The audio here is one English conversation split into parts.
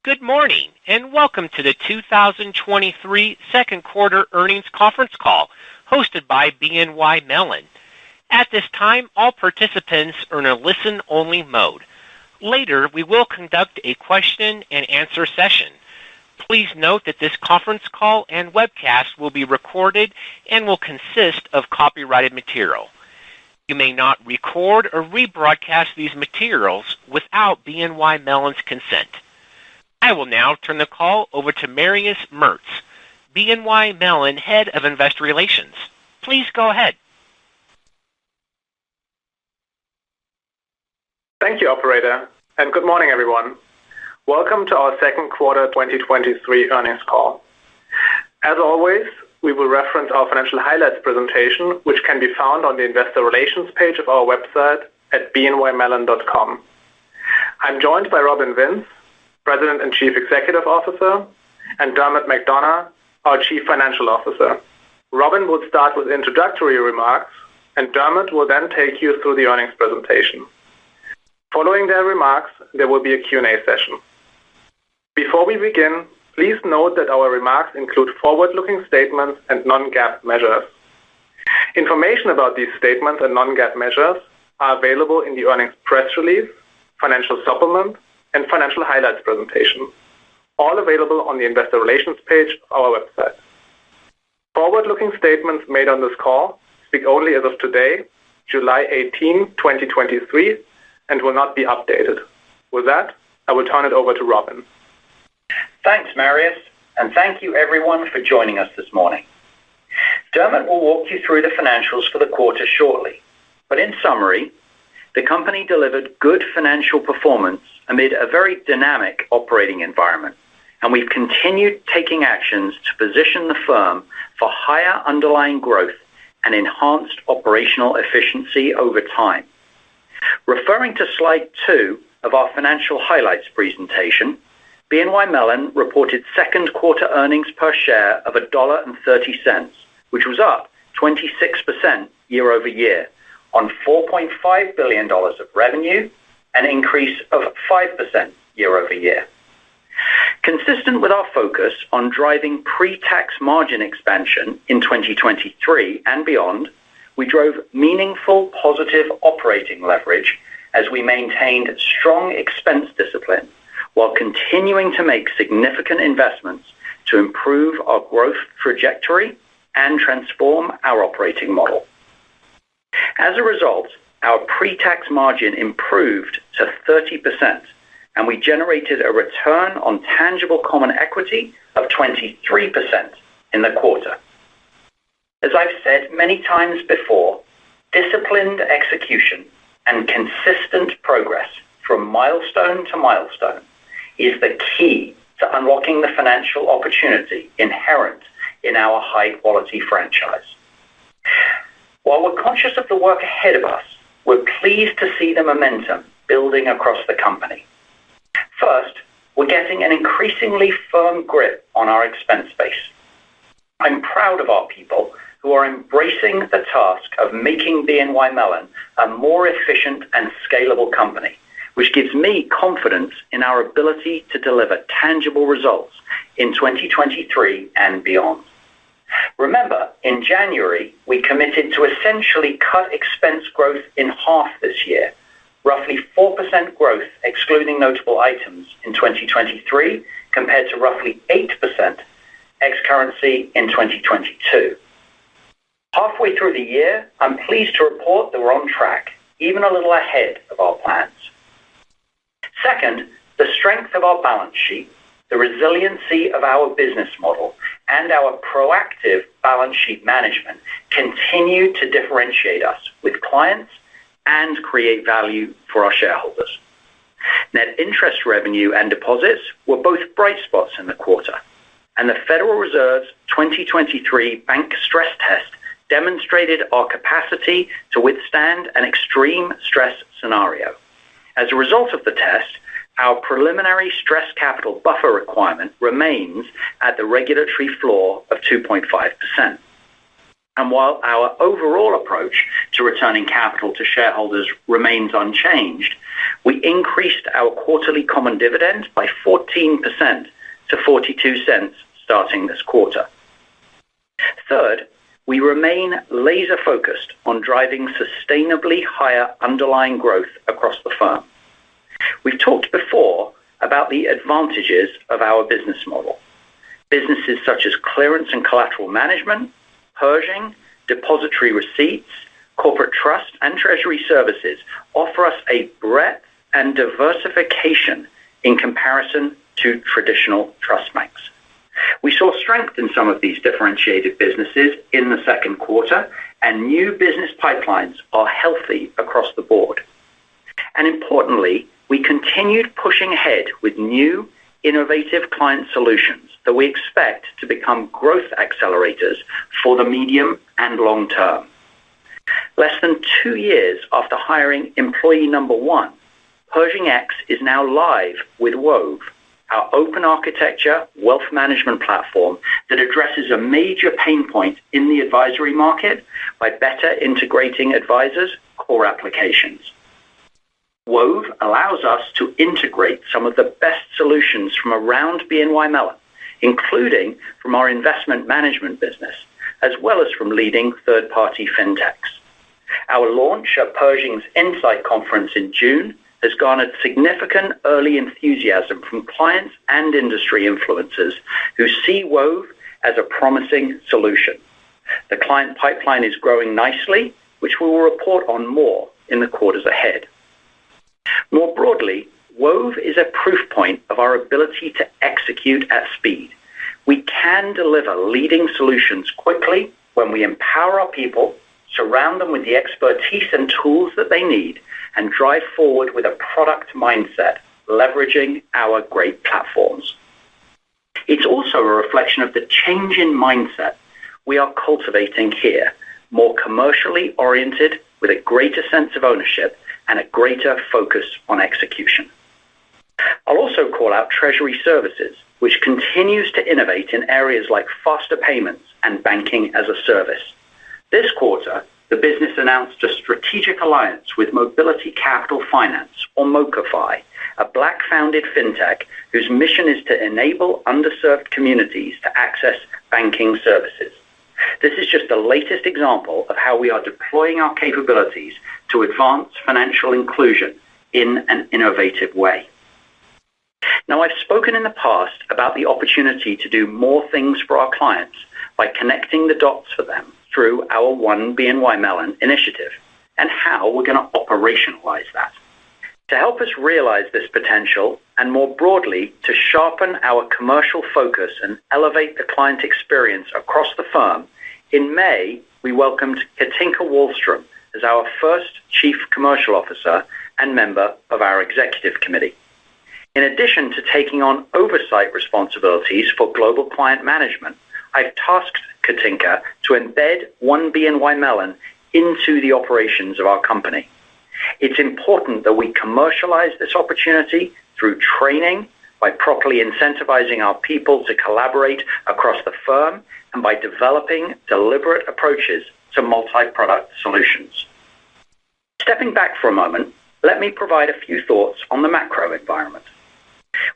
Good morning, and welcome to the 2023 second quarter earnings conference call hosted by BNY Mellon. At this time, all participants are in a listen-only mode. Later, we will conduct a question-and-answer session. Please note that this conference call and webcast will be recorded and will consist of copyrighted material. You may not record or rebroadcast these materials without BNY Mellon's consent. I will now turn the call over to Marius Merz, BNY Mellon Head of Investor Relations. Please go ahead. Thank you, operator, and good morning, everyone. Welcome to our second quarter 2023 earnings call. As always, we will reference our financial highlights presentation, which can be found on the investor relations page of our website at bnymellon.com. I'm joined by Robin Vince, President and Chief Executive Officer, and Dermot McDonogh, our Chief Financial Officer. Robin will start with introductory remarks, and Dermot will then take you through the earnings presentation. Following their remarks, there will be a Q&A session. Before we begin, please note that our remarks include forward-looking statements and non-GAAP measures. Information about these statements and non-GAAP measures are available in the earnings press release, financial supplement, and financial highlights presentation, all available on the investor relations page of our website. Forward-looking statements made on this call speak only as of today, July 18, 2023, and will not be updated. With that, I will turn it over to Robin. Thanks, Marius, and thank you everyone for joining us this morning. Dermot will walk you through the financials for the quarter shortly, but in summary, the company delivered good financial performance amid a very dynamic operating environment, and we've continued taking actions to position the firm for higher underlying growth and enhanced operational efficiency over time. Referring to slide 2 of our financial highlights presentation, BNY Mellon reported second quarter earnings per share of $1.30, which was up 26% year over year on $4.5 billion of revenue, an increase of 5% year over year. Consistent with our focus on driving pre-tax margin expansion in 2023 and beyond, we drove meaningful positive operating leverage as we maintained strong expense discipline while continuing to make significant investments to improve our growth trajectory and transform our operating model. As a result, our pre-tax margin improved to 30%, and we generated a return on tangible common equity of 23% in the quarter. As I've said many times before, disciplined execution and consistent progress from milestone to milestone is the key to unlocking the financial opportunity inherent in our high-quality franchise. While we're conscious of the work ahead of us, we're pleased to see the momentum building across the company. First, we're getting an increasingly firm grip on our expense base. I'm proud of our people who are embracing the task of making BNY Mellon a more efficient and scalable company, which gives me confidence in our ability to deliver tangible results in 2023 and beyond. Remember, in January, we committed to essentially cut expense growth in half this year, roughly 4% growth excluding notable items in 2023 compared to roughly 8% ex-currency in 2022. Halfway through the year, I'm pleased to report that we're on track, even a little ahead of our plans. Second, the strength of our balance sheet, the resiliency of our business model, and our proactive balance sheet management continue to differentiate us with clients and create value for our shareholders. Net interest revenue and deposits were both bright spots in the quarter, and the Federal Reserve's 2023 bank stress test demonstrated our capacity to withstand an extreme stress scenario. As a result of the test, our preliminary stress capital buffer requirement remains at the regulatory floor of 2.5%. And while our overall approach to returning capital to shareholders remains unchanged, we increased our quarterly common dividend by 14% to 42 cents starting this quarter. Third, we remain laser-focused on driving sustainably higher underlying growth across the firm. We've talked before about the advantages of our business model. Businesses such as clearance and collateral management, Pershing, depository receipts, corporate trust, and treasury services offer us a breadth and diversification in comparison to traditional trust banks. We saw strength in some of these differentiated businesses in the second quarter, and new business pipelines are healthy across the board. And importantly, we continued pushing ahead with new, innovative client solutions that we expect to become growth accelerators for the medium and long term. Less than 2 years after hiring employee number 1, Pershing X is now live with Wove, our open architecture wealth management platform that addresses a major pain point in the advisory market by better integrating advisors' core applications. Wove allows us to integrate some of the best solutions from around BNY Mellon, including from our investment management business, as well as from leading third-party fintechs. Our launch at Pershing's Insight Conference in June has garnered significant early enthusiasm from clients and industry influencers who see Wove as a promising solution. The client pipeline is growing nicely, which we will report on more in the quarters ahead. More broadly, Wove is a proof point of our ability to execute at speed. We can deliver leading solutions quickly when we empower our people, surround them with the expertise and tools that they need, and drive forward with a product mindset, leveraging our great platforms. It's also a reflection of the change in mindset we are cultivating here, more commercially oriented with a greater sense of ownership and a greater focus on execution. I'll also call out Treasury Services, which continues to innovate in areas like faster payments and banking as a service. This quarter, the business announced a strategic alliance with Mobility Capital Finance, or MoCaFi, a Black-founded fintech whose mission is to enable underserved communities to access banking services. This is just the latest example of how we are deploying our capabilities to advance financial inclusion in an innovative way. Now, I've spoken in the past about the opportunity to do more things for our clients by connecting the dots for them through our One BNY Mellon initiative and how we're going to operationalize that. To help us realize this potential and more broadly to sharpen our commercial focus and elevate the client experience across the firm, in May, we welcomed Katinka Wallstrom as our first Chief Commercial Officer and member of our Executive Committee. In addition to taking on oversight responsibilities for global client management, I've tasked Katinka to embed One BNY Mellon into the operations of our company. It's important that we commercialize this opportunity through training, by properly incentivizing our people to collaborate across the firm, and by developing deliberate approaches to multi-product solutions. Stepping back for a moment, let me provide a few thoughts on the macro environment.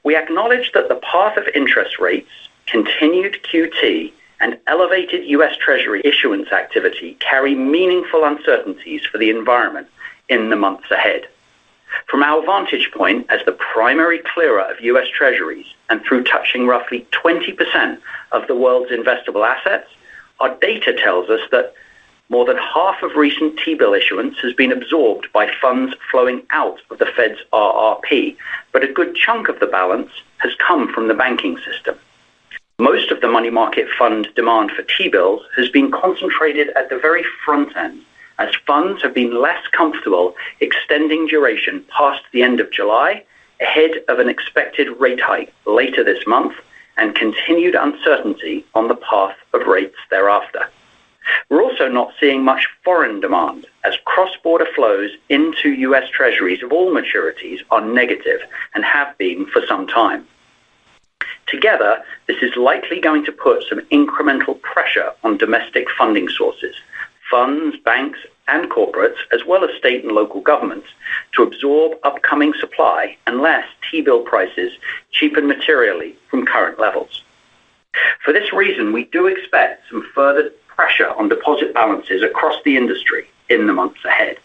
We acknowledge that the path of interest rates, continued QT, and elevated U.S. Treasury issuance activity carry meaningful uncertainties for the environment in the months ahead. From our vantage point as the primary clearer of U.S. Treasuries and through touching roughly 20% of the world's investable assets, our data tells us that more than half of recent T-bill issuance has been absorbed by funds flowing out of the Fed's RRP, but a good chunk of the balance has come from the banking system. Most of the money market fund demand for T-bills has been concentrated at the very front end, as funds have been less comfortable extending duration past the end of July, ahead of an expected rate hike later this month, and continued uncertainty on the path of rates thereafter. We're also not seeing much foreign demand, as cross-border flows into U.S. Treasuries of all maturities are negative and have been for some time. Together, this is likely going to put some incremental pressure on domestic funding sources, funds, banks, and corporates, as well as state and local governments, to absorb upcoming supply unless T-bill prices cheapen materially from current levels. For this reason, we do expect some further pressure on deposit balances across the industry in the months ahead.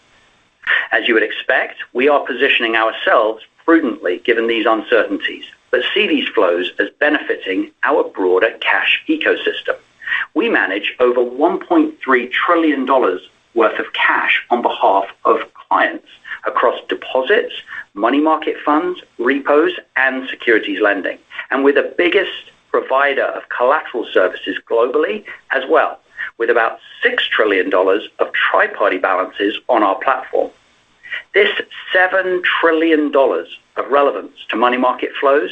As you would expect, we are positioning ourselves prudently given these uncertainties, but see these flows as benefiting our broader cash ecosystem. We manage over $1.3 trillion worth of cash on behalf of clients across deposits, money market funds, repos, and securities lending. And we're the biggest provider of collateral services globally as well, with about $6 trillion of tri-party balances on our platform. This $7 trillion of relevance to money market flows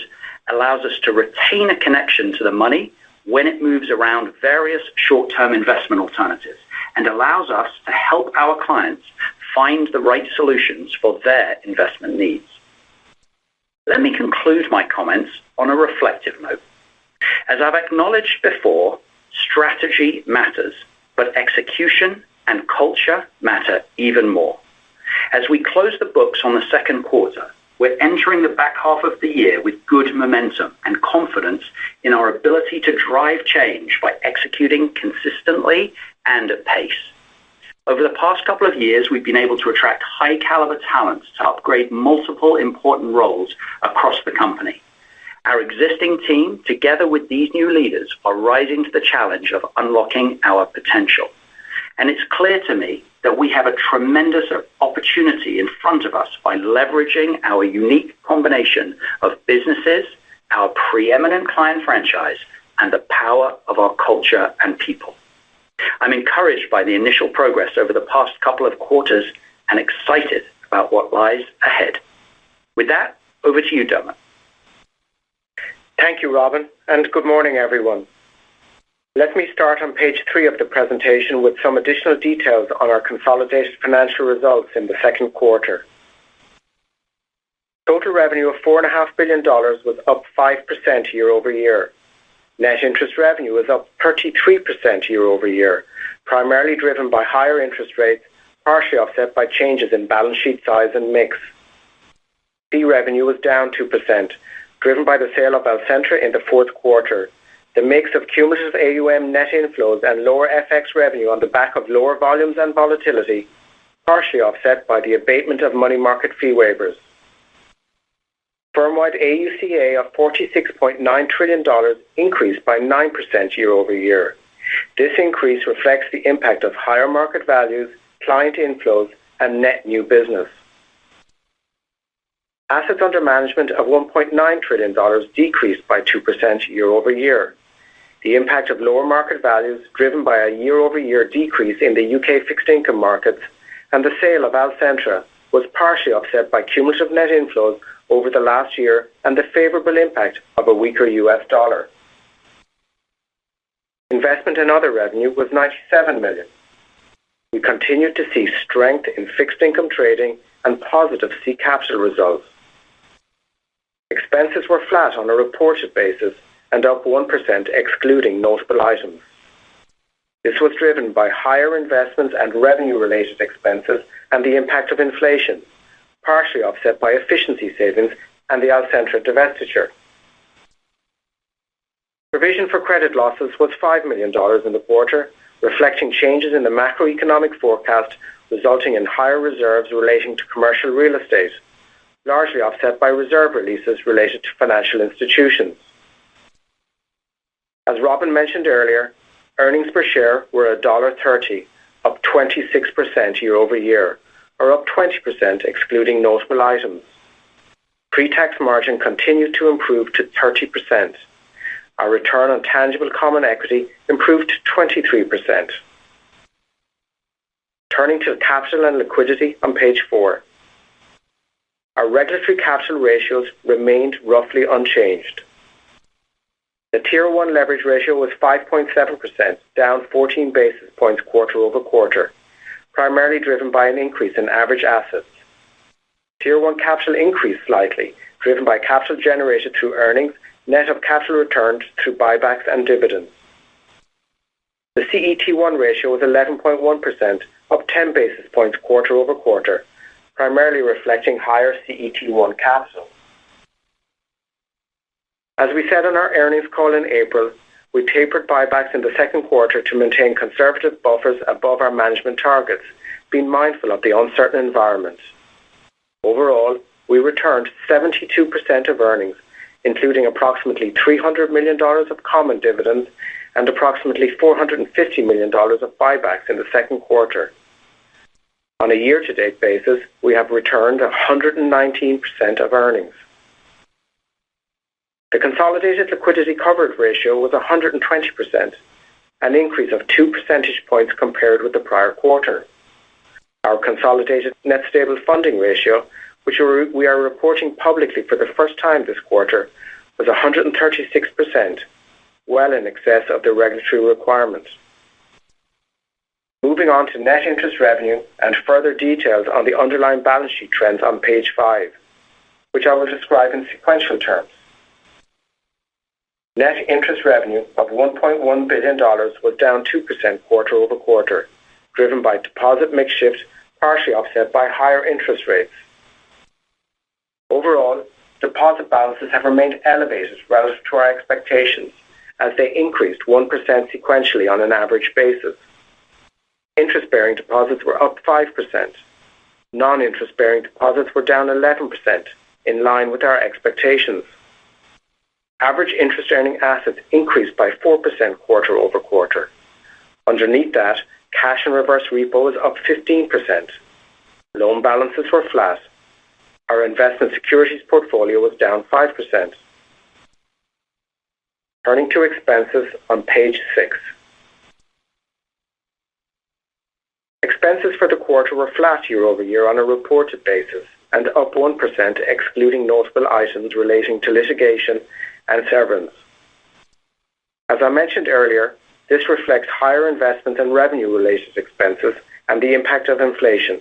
allows us to retain a connection to the money when it moves around various short-term investment alternatives, and allows us to help our clients find the right solutions for their investment needs. Let me conclude my comments on a reflective note. As I've acknowledged before, strategy matters, but execution and culture matter even more. As we close the books on the second quarter, we're entering the back half of the year with good momentum and confidence in our ability to drive change by executing consistently and at pace. Over the past couple of years, we've been able to attract high-caliber talent to upgrade multiple important roles across the company. Our existing team, together with these new leaders, are rising to the challenge of unlocking our potential. And it's clear to me that we have a tremendous opportunity in front of us by leveraging our unique combination of businesses, our preeminent client franchise, and the power of our culture and people. I'm encouraged by the initial progress over the past couple of quarters and excited about what lies ahead. With that, over to you, Dermot. Thank you, Robin, and good morning, everyone. Let me start on page 3 of the presentation with some additional details on our consolidated financial results in the second quarter. Total revenue of $4.5 billion was up 5% year over year. Net interest revenue was up 33% year over year, primarily driven by higher interest rates, partially offset by changes in balance sheet size and mix. Fee revenue was down 2%, driven by the sale of Alcentra in the fourth quarter. The mix of cumulative AUM net inflows and lower FX revenue on the back of lower volumes and volatility, partially offset by the abatement of money market fee waivers. Firm-wide AUCA of $46.9 trillion increased by 9% year over year. This increase reflects the impact of higher market values, client inflows, and net new business. Assets under management of $1.9 trillion decreased by 2% year over year. The impact of lower market values, driven by a year-over-year decrease in the UK fixed income markets, and the sale of Alcentra, was partially offset by cumulative net inflows over the last year and the favorable impact of a weaker US dollar. Investment and other revenue was $97 million. We continued to see strength in fixed income trading and positive seed capital results. Expenses were flat on a reported basis and up 1% excluding notable items. This was driven by higher investments and revenue-related expenses and the impact of inflation, partially offset by efficiency savings and the Alcentra divestiture. Provision for credit losses was $5 million in the quarter, reflecting changes in the macroeconomic forecast, resulting in higher reserves relating to commercial real estate, largely offset by reserve releases related to financial institutions. As Robin mentioned earlier, earnings per share were $1.30, up 26% year over year, or up 20% excluding notable items. Pre-tax margin continued to improve to 30%. Our return on tangible common equity improved to 23%. Turning to capital and liquidity on page 4. Our regulatory capital ratios remained roughly unchanged. The Tier 1 leverage ratio was 5.7%, down 14 basis points quarter over quarter, primarily driven by an increase in average assets. Tier 1 capital increased slightly, driven by capital generated through earnings, net of capital returned through buybacks and dividends. The CET1 ratio was 11.1%, up 10 basis points quarter over quarter, primarily reflecting higher CET1 capital. As we said on our earnings call in April, we tapered buybacks in the second quarter to maintain conservative buffers above our management targets, being mindful of the uncertain environment. Overall, we returned 72% of earnings, including approximately $300 million of common dividends and approximately $450 million of buybacks in the second quarter. On a year-to-date basis, we have returned 119% of earnings. The consolidated liquidity coverage ratio was 120%, an increase of 2 percentage points compared with the prior quarter. Our consolidated net stable funding ratio, which we are reporting publicly for the first time this quarter, was 136%, well in excess of the regulatory requirement. Moving on to net interest revenue and further details on the underlying balance sheet trends on page 5, which I will describe in sequential terms. Net interest revenue of $1.1 billion was down 2% quarter over quarter, driven by deposit mix shift, partially offset by higher interest rates. Overall, deposit balances have remained elevated relative to our expectations, as they increased 1% sequentially on an average basis. Interest-bearing deposits were up 5%. Non-interest-bearing deposits were down 11%, in line with our expectations. Average interest-earning assets increased by 4% quarter over quarter. Underneath that, cash and reverse repo was up 15%. Loan balances were flat. Our investment securities portfolio was down 5%. Turning to expenses on page 6. Expenses for the quarter were flat year over year on a reported basis and up 1% excluding notable items relating to litigation and severance. As I mentioned earlier, this reflects higher investment and revenue-related expenses and the impact of inflation,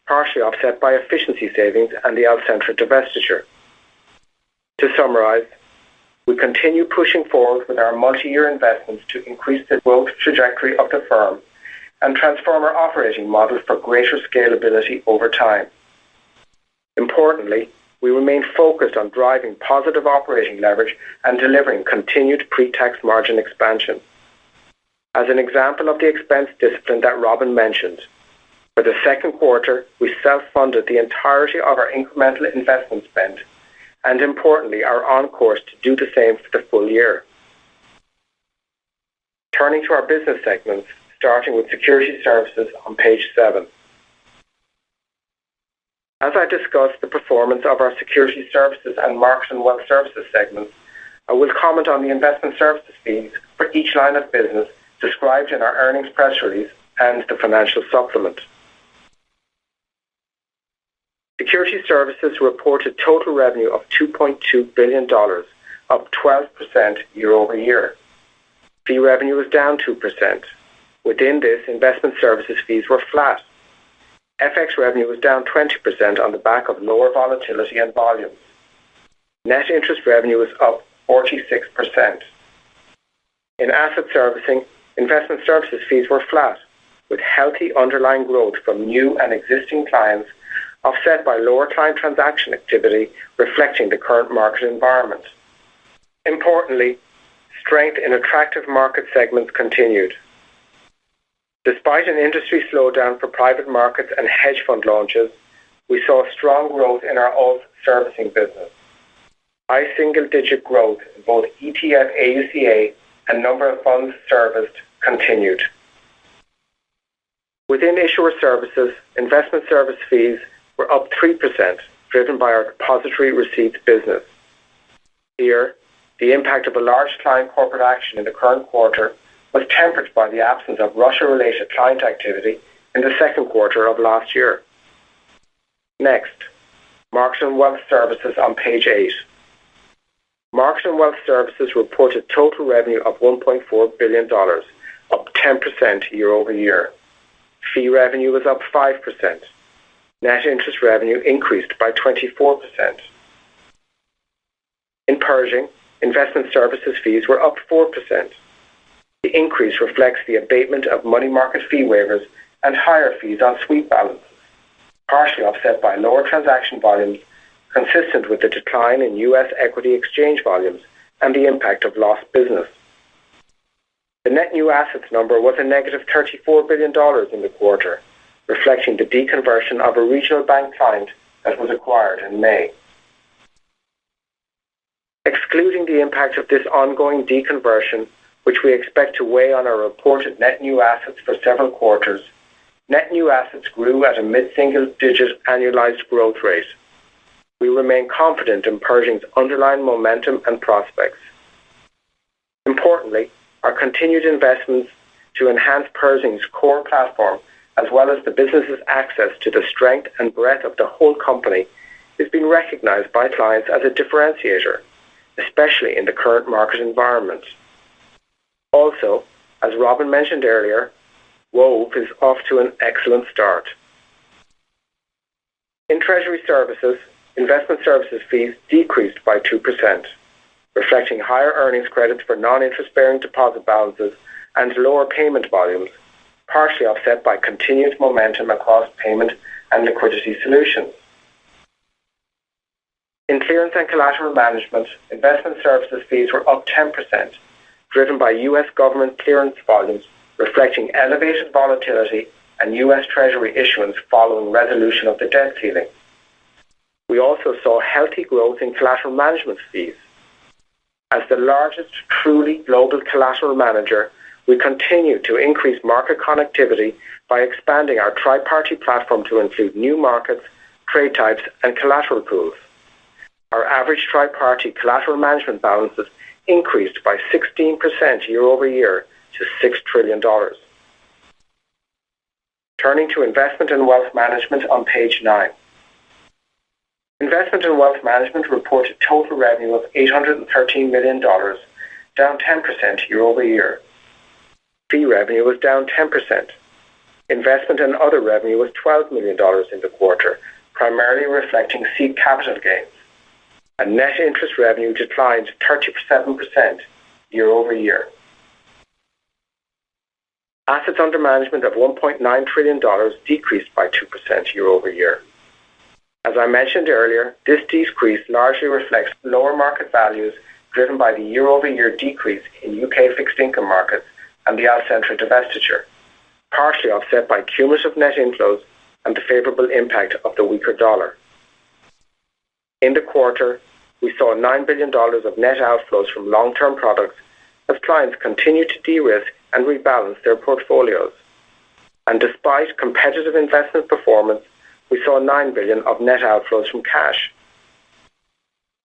partially offset by efficiency savings and the Alcentra divestiture. To summarize, we continue pushing forward with our multi-year investments to increase the growth trajectory of the firm and transform our operating model for greater scalability over time. Importantly, we remain focused on driving positive operating leverage and delivering continued pre-tax margin expansion. As an example of the expense discipline that Robin mentioned, for the second quarter, we self-funded the entirety of our incremental investment spend and importantly are on course to do the same for the full year. Turning to our business segments, starting with Securities Services on page 7. As I discuss the performance of our Securities Services and Markets and Wealth Services segments, I will comment on the investment services fees for each line of business described in our earnings press release and the financial supplement. Securities Services reported total revenue of $2.2 billion, up 12% year over year. Fee revenue was down 2%. Within this, investment services fees were flat. FX revenue was down 20% on the back of lower volatility and volumes. Net interest revenue was up 46%. In asset servicing, investment services fees were flat, with healthy underlying growth from new and existing clients, offset by lower client transaction activity reflecting the current market environment. Importantly, strength in attractive market segments continued. Despite an industry slowdown for private markets and hedge fund launches, we saw strong growth in our alt servicing business. High single-digit growth in both ETF AUCA and number of funds serviced continued. Within issuer services, investment service fees were up 3%, driven by our depository receipts business. Here, the impact of a large client corporate action in the current quarter was tempered by the absence of Russia-related client activity in the second quarter of last year. Next, Markets and Wealth Services on page 8. Markets and Wealth Services reported total revenue of $1.4 billion, up 10% year over year. Fee revenue was up 5%. Net interest revenue increased by 24%. In Pershing, investment services fees were up 4%. The increase reflects the abatement of money market fee waivers and higher fees on sweep balances, partially offset by lower transaction volumes consistent with the decline in U.S. equity exchange volumes and the impact of lost business. The net new assets number was a negative $34 billion in the quarter, reflecting the deconversion of a regional bank client that was acquired in May. Excluding the impact of this ongoing deconversion, which we expect to weigh on our reported net new assets for several quarters, net new assets grew at a mid-single-digit annualized growth rate. We remain confident in Pershing's underlying momentum and prospects. Importantly, our continued investments to enhance Pershing's core platform, as well as the business's access to the strength and breadth of the whole company, is being recognized by clients as a differentiator, especially in the current market environment. Also, as Robin mentioned earlier, Wove is off to an excellent start. In Treasury Services, investment services fees decreased by 2%, reflecting higher earnings credits for non-interest-bearing deposit balances and lower payment volumes, partially offset by continued momentum across payment and liquidity solutions. In clearance and collateral management, investment services fees were up 10%, driven by U.S. government clearance volumes, reflecting elevated volatility and U.S. Treasury issuance following resolution of the debt ceiling. We also saw healthy growth in collateral management fees. As the largest truly global collateral manager, we continue to increase market connectivity by expanding our tri-party platform to include new markets, trade types, and collateral pools. Our average tri-party collateral management balances increased by 16% year over year to $6 trillion. Turning to investment and wealth management on page 9. Investment and wealth management reported total revenue of $813 million, down 10% year over year. Fee revenue was down 10%. Investment and other revenue was $12 million in the quarter, primarily reflecting seed capital gains. And net interest revenue declined 37% year over year. Assets under management of $1.9 trillion decreased by 2% year over year. As I mentioned earlier, this decrease largely reflects lower market values driven by the year-over-year decrease in UK fixed income markets and the Alcentra divestiture, partially offset by cumulative net inflows and the favorable impact of the weaker dollar. In the quarter, we saw $9 billion of net outflows from long-term products as clients continue to de-risk and rebalance their portfolios. And despite competitive investment performance, we saw $9 billion of net outflows from cash.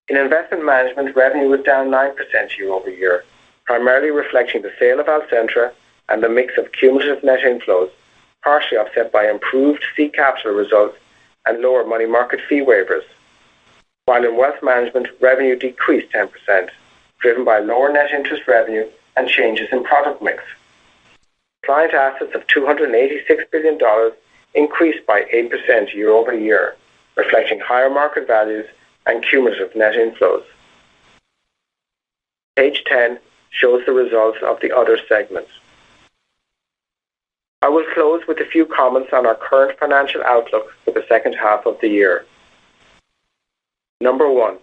In investment management, revenue was down 9% year over year, primarily reflecting the sale of Alcentra and the mix of cumulative net inflows, partially offset by improved seed capital results and lower money market fee waivers. While in wealth management, revenue decreased 10%, driven by lower net interest revenue and changes in product mix. Client assets of $286 billion increased by 8% year over year, reflecting higher market values and cumulative net inflows. Page 10 shows the results of the other segments. I will close with a few comments on our current financial outlook for the second half of the year. Number 1,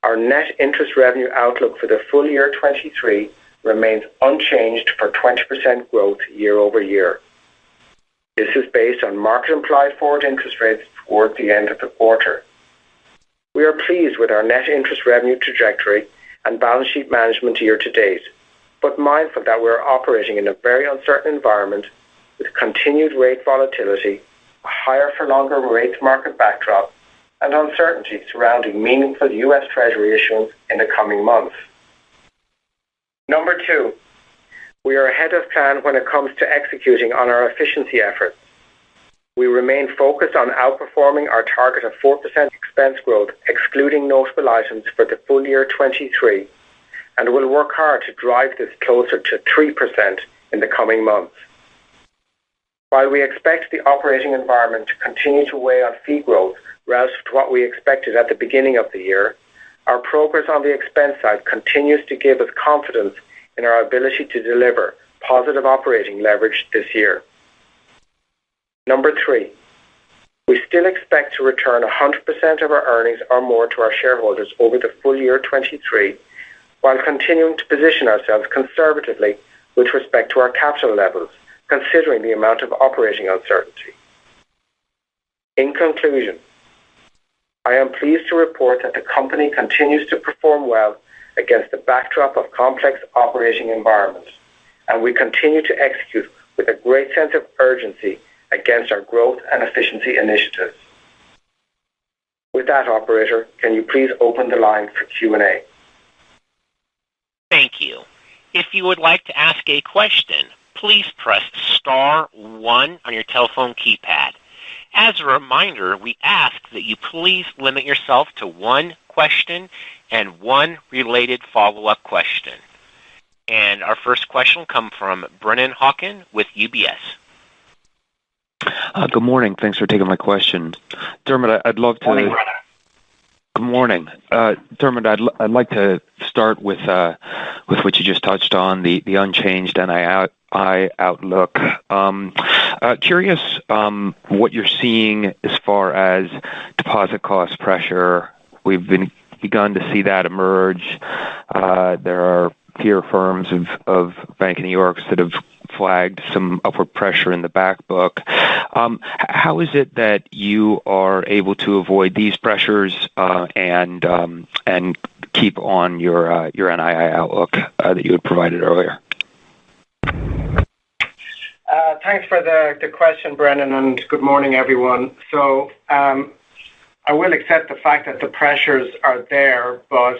our net interest revenue outlook for the full year 23 remains unchanged for 20% growth year over year. This is based on market implied forward interest rates towards the end of the quarter. We are pleased with our net interest revenue trajectory and balance sheet management year to date, but mindful that we are operating in a very uncertain environment with continued rate volatility, a higher for longer rates market backdrop, and uncertainty surrounding meaningful U.S. Treasury issuance in the coming months. Number 2, we are ahead of plan when it comes to executing on our efficiency efforts. We remain focused on outperforming our target of 4% expense growth, excluding notable items for the full year 23, and will work hard to drive this closer to 3% in the coming months. While we expect the operating environment to continue to weigh on fee growth relative to what we expected at the beginning of the year, Our progress on the expense side continues to give us confidence in our ability to deliver positive operating leverage this year. Number 3, we still expect to return 100% of our earnings or more to our shareholders over the full year 23, while continuing to position ourselves conservatively with respect to our capital levels, considering the amount of operating uncertainty. In conclusion, I am pleased to report that the company continues to perform well against the backdrop of complex operating environments, and we continue to execute with a great sense of urgency against our growth and efficiency initiatives. With that, operator, can you please open the line for Q&A? Thank you. If you would like to ask a question, please press star 1 on your telephone keypad. As a reminder, we ask that you please limit yourself to one question and one related follow-up question. And our first question will come from Brennan Hawken with UBS. Good morning. Thanks for taking my question. Dermot, I'd love to... Morning, Brennan. Good morning. Dermot, I'd like to start with what you just touched on, the unchanged NII outlook. Curious what you're seeing as far as deposit cost pressure. We've begun to see that emerge. There are peer firms of Bank of New York that have flagged some upward pressure in the back book. How is it that you are able to avoid these pressures and keep on your NII outlook that you had provided earlier? Thanks for the question, Brennan, and good morning, everyone. So I will accept the fact that the pressures are there, but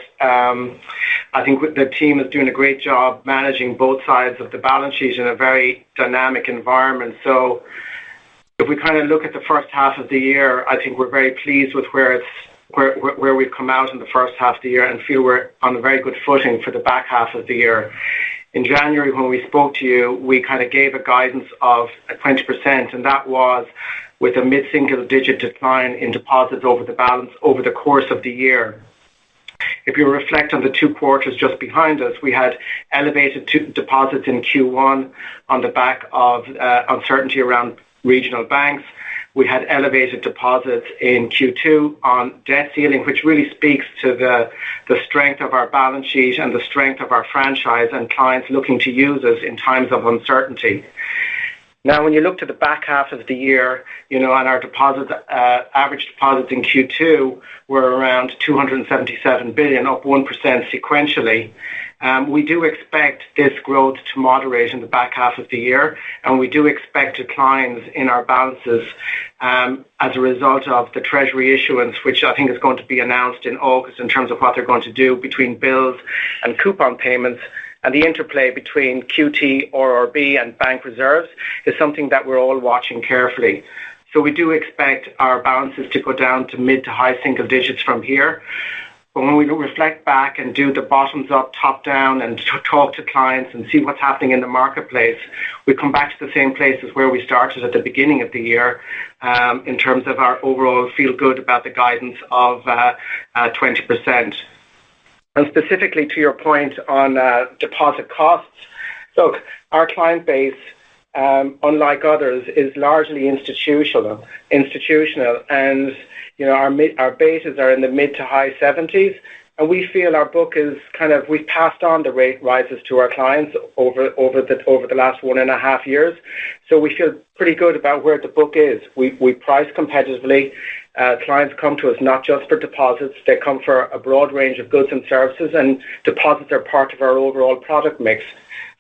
I think the team is doing a great job managing both sides of the balance sheet in a very dynamic environment. So if we kind of look at the first half of the year, I think we're very pleased with where we've come out in the first half of the year and feel we're on a very good footing for the back half of the year. In January, when we spoke to you, we kind of gave a guidance of 20%, and that was with a mid-single-digit decline in deposits over the balance over the course of the year. If you reflect on the 2 quarters just behind us, we had elevated deposits in Q1 on the back of uncertainty around regional banks. We had elevated deposits in Q2 on debt ceiling, which really speaks to the strength of our balance sheet and the strength of our franchise and clients looking to use us in times of uncertainty. Now, when you look to the back half of the year, and our deposits, average deposits in Q2 were around $277 billion, up 1% sequentially. We do expect this growth to moderate in the back half of the year, and we do expect declines in our balances as a result of the treasury issuance, which I think is going to be announced in August in terms of what they're going to do between bills and coupon payments. And the interplay between QT, RRB, and bank reserves is something that we're all watching carefully. So we do expect our balances to go down to mid to high single digits from here. But when we reflect back and do the bottoms up, top down, and talk to clients and see what's happening in the marketplace, we come back to the same place as where we started at the beginning of the year in terms of our overall feel good about the guidance of 20%. And specifically to your point on deposit costs, look, our client base, unlike others, is largely institutional, and our bases are in the mid to high 70s, and we feel our book is we've passed on the rate rises to our clients over the last 1.5 years. So we feel pretty good about where the book is. We price competitively. Clients come to us not just for deposits, they come for a broad range of goods and services, and deposits are part of our overall product mix.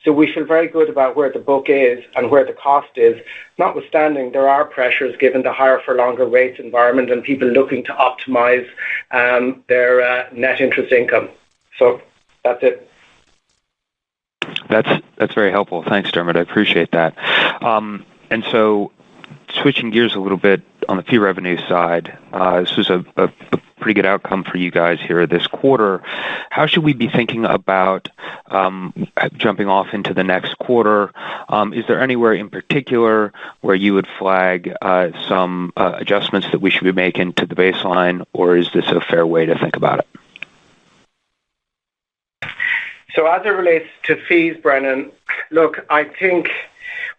So we feel very good about where the book is and where the cost is, notwithstanding there are pressures given the higher for longer rates environment and people looking to optimize their net interest income. So that's it. That's very helpful. Thanks, Dermot. I appreciate that. And so switching gears a little bit on the fee revenue side, this was a pretty good outcome for you guys here this quarter. How should we be thinking about jumping off into the next quarter? Is there anywhere in particular where you would flag some adjustments that we should be making to the baseline, or is this a fair way to think about it? So as it relates to fees, Brennan, look, I think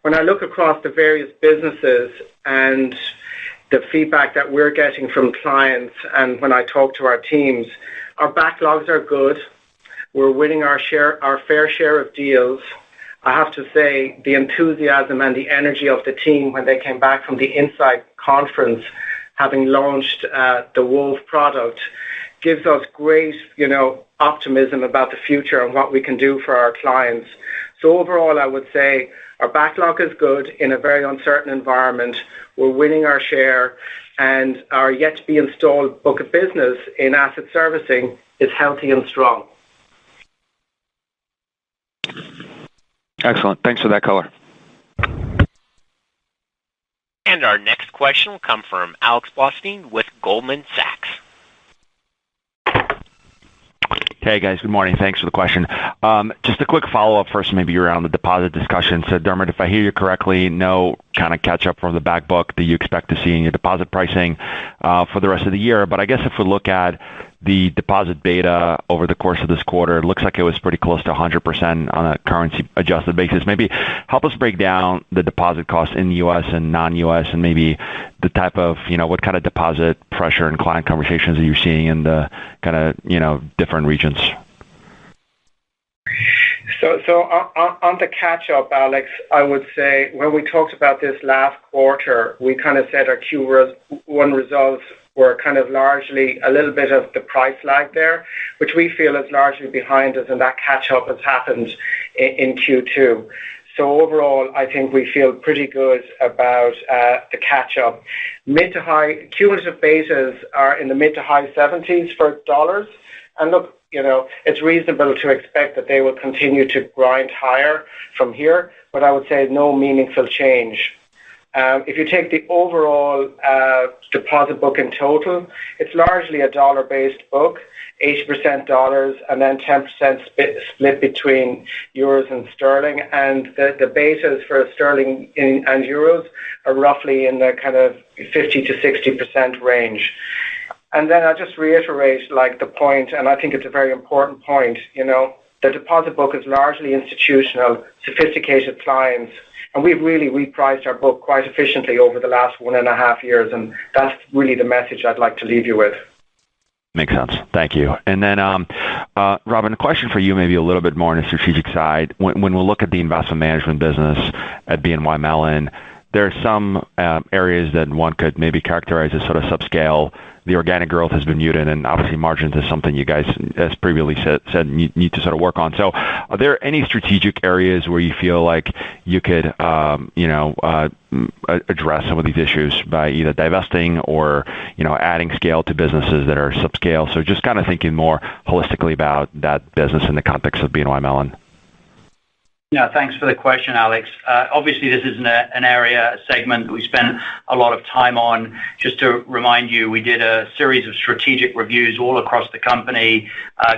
when I look across the various businesses and the feedback that we're getting from clients and when I talk to our teams, our backlogs are good. We're winning our fair share of deals. I have to say the enthusiasm and the energy of the team when they came back from the Insight conference, having launched the Wolf product, gives us great, optimism about the future and what we can do for our clients. So overall, I would say our backlog is good in a very uncertain environment. We're winning our share, and our yet to be installed book of business in asset servicing is healthy and strong. Excellent. Thanks for that color. And our next question will come from Alex Blostein with Goldman Sachs. Hey guys, good morning. Thanks for the question. Just a quick follow-up first, maybe around the deposit discussion. So Dermot, if I hear you correctly, no kind of catch up from the back book that you expect to see in your deposit pricing for the rest of the year. But I guess if we look at the deposit beta over the course of this quarter, it looks like it was pretty close to 100% on a currency adjusted basis. Maybe help us break down the deposit costs in the U.S. and non-U.S. and maybe the type of, what kind of deposit pressure and client conversations are you seeing in the kind of, different regions? So on the catch-up, Alex, I would say when we talked about this last quarter, we kind of said our Q1 results were kind of largely a little bit of the price lag there, which we feel is largely behind us, and that catch-up has happened in Q2. So overall, I think we feel pretty good about the catch-up. Mid to high cumulative betas are in the mid to high 70s for dollars, and look, it's reasonable to expect that they will continue to grind higher from here, but I would say no meaningful change. If you take the overall deposit book in total, it's largely a dollar-based book, 80% dollars, and then 10% split between euros and sterling. And the betas for sterling and euros are roughly in the kind of 50 to 60% range. And then I'll just reiterate the point, and I think it's a very important point, the deposit book is largely institutional, sophisticated clients, and we've really repriced our book quite efficiently over the last 1.5 years, and that's really the message I'd like to leave you with. Makes sense. Thank you. And then, Robin, a question for you, maybe a little bit more on the strategic side. When we look at the investment management business at BNY Mellon, there are some areas that one could maybe characterize as sort of subscale. The organic growth has been muted, and obviously margins is something you guys, as previously said, you need to sort of work on. So are there any strategic areas where you feel like you could, address some of these issues by either divesting or, adding scale to businesses that are subscale? So just kind of thinking more holistically about that business in the context of BNY Mellon. Yeah, thanks for the question, Alex. Obviously, this is an area, a segment that we spent a lot of time on. Just to remind you, we did a series of strategic reviews all across the company,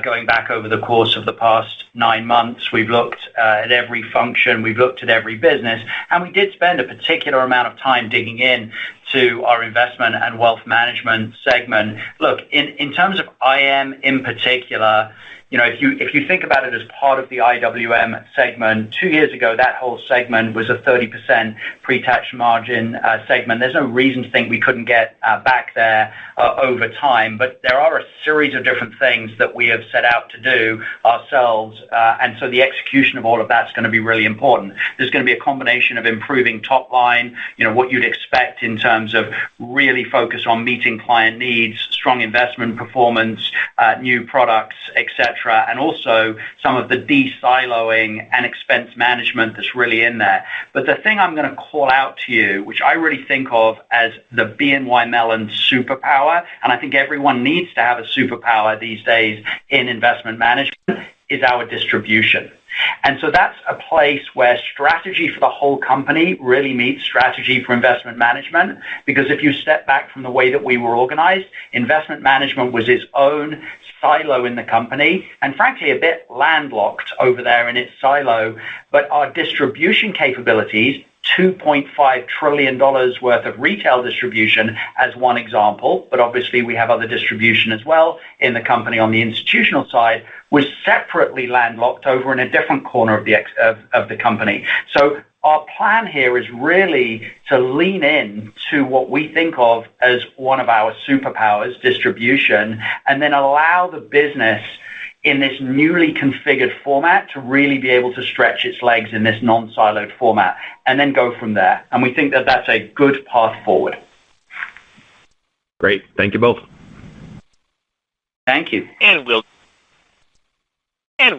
going back over the course of the past 9 months. We've looked at every function, we've looked at every business, and we did spend a particular amount of time digging in to our investment and wealth management segment. Look, in terms of IM in particular, if you think about it as part of the IWM segment, 2 years ago, that whole segment was a 30% pre-tax margin segment. There's no reason to think we couldn't get back there over time, but there are a series of different things that we have set out to do ourselves, and so the execution of all of that's going to be really important. There's going to be a combination of improving top line, what you'd expect in terms of really focus on meeting client needs, strong investment performance, new products, etc., and also some of the de-siloing and expense management that's really in there. But the thing I'm going to call out to you, which I really think of as the BNY Mellon superpower, and I think everyone needs to have a superpower these days in investment management, is our distribution. And so that's a place where strategy for the whole company really meets strategy for investment management, because if you step back from the way that we were organized, investment management was its own silo in the company, and frankly a bit landlocked over there in its silo. But our distribution capabilities, $2.5 trillion worth of retail distribution as one example, but obviously we have other distribution as well in the company on the institutional side, was separately landlocked over in a different corner of the company. So our plan here is really to lean in to what we think of as one of our superpowers, distribution, and then allow the business in this newly configured format to really be able to stretch its legs in this non-siloed format and then go from there. And we think that that's a good path forward. Great. Thank you both. Thank you. And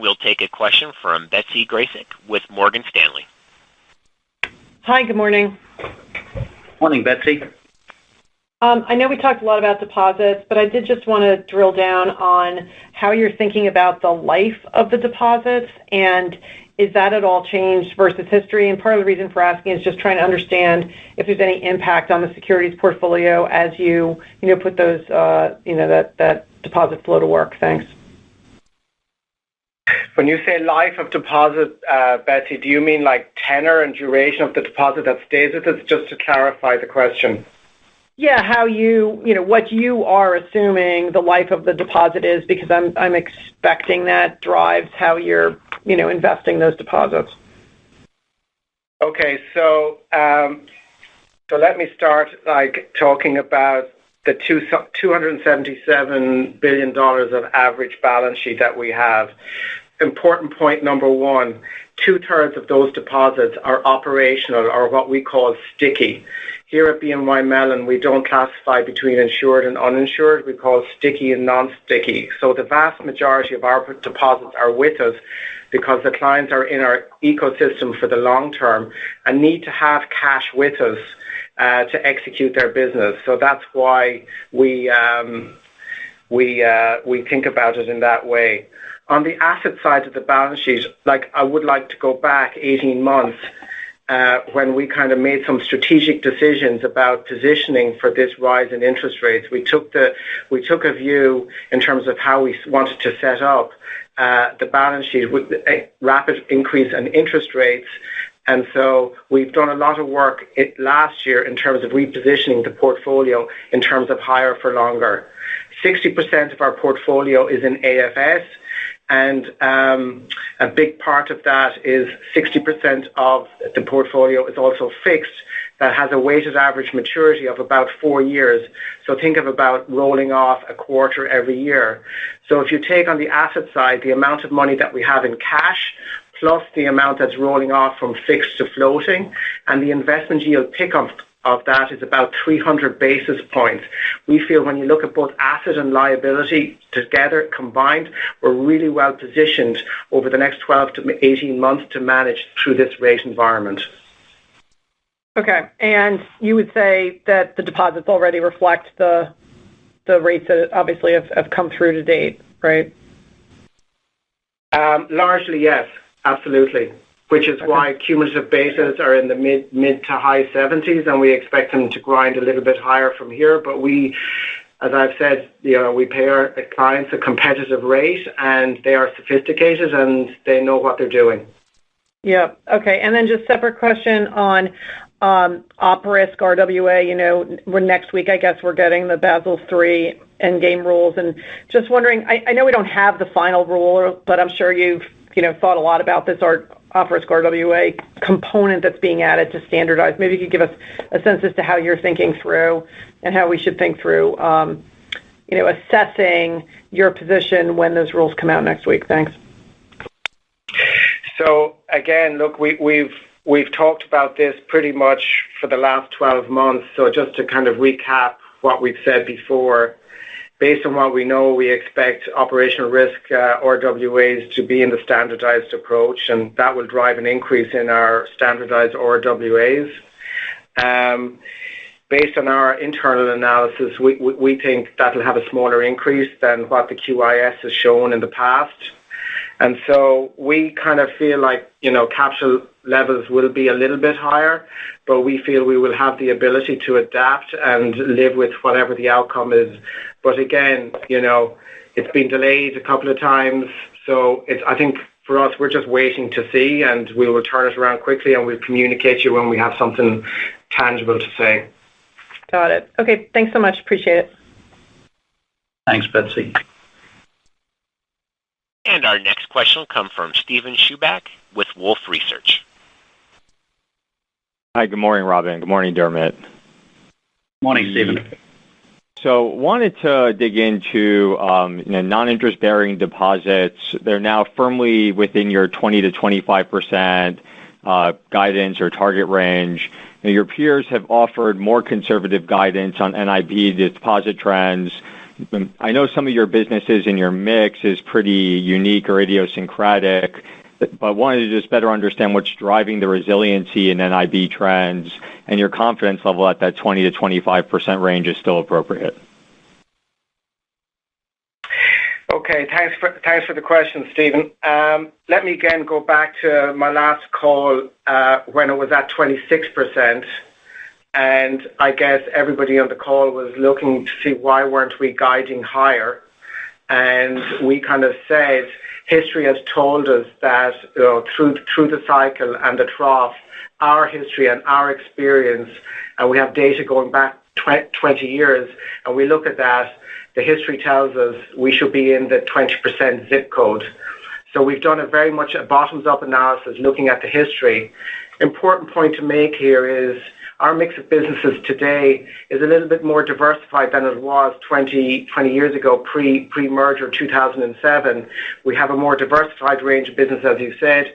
we'll take a question from Betsy Graseck with Morgan Stanley. Hi, good morning. Morning, Betsy. I know we talked a lot about deposits, but I did just want to drill down on how you're thinking about the life of the deposits, and is that at all changed versus history? And part of the reason for asking is just trying to understand if there's any impact on the securities portfolio as you put those, that deposit flow to work. Thanks. When you say life of deposit, Betsy, do you mean like tenor and duration of the deposit that stays with us? Just to clarify the question. Yeah, how what you are assuming the life of the deposit is, because I'm expecting that drives how you're, investing those deposits. Okay, so let me start talking about the $277 billion of average balance sheet that we have. Important point number one, 2/3 of those deposits are operational, or what we call sticky. Here at BNY Mellon, we don't classify between insured and uninsured. We call sticky and non-sticky. So the vast majority of our deposits are with us because the clients are in our ecosystem for the long term and need to have cash with us to execute their business. So that's why we think about it in that way. On the asset side of the balance sheet, I would like to go back 18 months when we kind of made some strategic decisions about positioning for this rise in interest rates. We took a view in terms of how we wanted to set up the balance sheet with a rapid increase in interest rates. And so we've done a lot of work last year in terms of repositioning the portfolio in terms of higher for longer. 60% of our portfolio is in AFS. And a big part of that is 60% of the portfolio is also fixed, that has a weighted average maturity of about 4 years. So think of about rolling off a quarter every year. So if you take on the asset side, the amount of money that we have in cash, plus the amount that's rolling off from fixed to floating, and the investment yield pickup of that is about 300 basis points. We feel when you look at both asset and liability together combined, we're really well positioned over the next 12 to 18 months to manage through this rate environment. Okay, and you would say that the deposits already reflect the rates that obviously have come through to date, right? Largely, yes, absolutely. Which is why cumulative betas are in the mid to high 70s, and we expect them to grind a little bit higher from here. But we, as I've said, we pay our clients a competitive rate, and they are sophisticated, and they know what they're doing. Yeah. Okay. And then just separate question on op risk RWA. We're next week, I guess, we're getting the Basel III endgame rules, and just wondering. I know we don't have the final rule, but I'm sure you've thought a lot about this op risk RWA component that's being added to standardize. Maybe you could give us a sense as to how you're thinking through and how we should think through, assessing your position when those rules come out next week. Thanks. So again, look, we've talked about this pretty much for the last 12 months. So just to kind of recap what we've said before, based on what we know, we expect operational risk RWAs to be in the standardized approach, and that will drive an increase in our standardized RWAs. Based on our internal analysis, we think that'll have a smaller increase than what the QIS has shown in the past. And so we kind of feel like, capital levels will be a little bit higher, but we feel we will have the ability to adapt and live with whatever the outcome is. But again, it's been delayed a couple of times. So I think for us, we're just waiting to see, and we will turn it around quickly, and we'll communicate to you when we have something tangible to say. Got it. Okay. Thanks so much. Appreciate it. Thanks, Betsy. And our next question will come from Steven Chubak with Wolfe Research. Hi, good morning, Robin. Good morning, Dermot. Morning, Steven. So wanted to dig into non-interest-bearing deposits. They're now firmly within your 20 to 25% guidance or target range. Your peers have offered more conservative guidance on NIB deposit trends. I know some of your businesses in your mix is pretty unique or idiosyncratic, but wanted to just better understand what's driving the resiliency in NIB trends and your confidence level at that 20 to 25% range is still appropriate. Okay, thanks for the question, Stephen. Let me again go back to my last call when it was at 26%. And I guess everybody on the call was looking to see why weren't we guiding higher. And we kind of said history has told us that through the cycle and the trough, our history and our experience, and we have data going back 20 years, and we look at that, the history tells us we should be in the 20% zip code. So we've done very much a bottoms-up analysis looking at the history. Important point to make here is our mix of businesses today is a little bit more diversified than it was 20 years ago, pre-merger 2007. We have a more diversified range of business, as you said.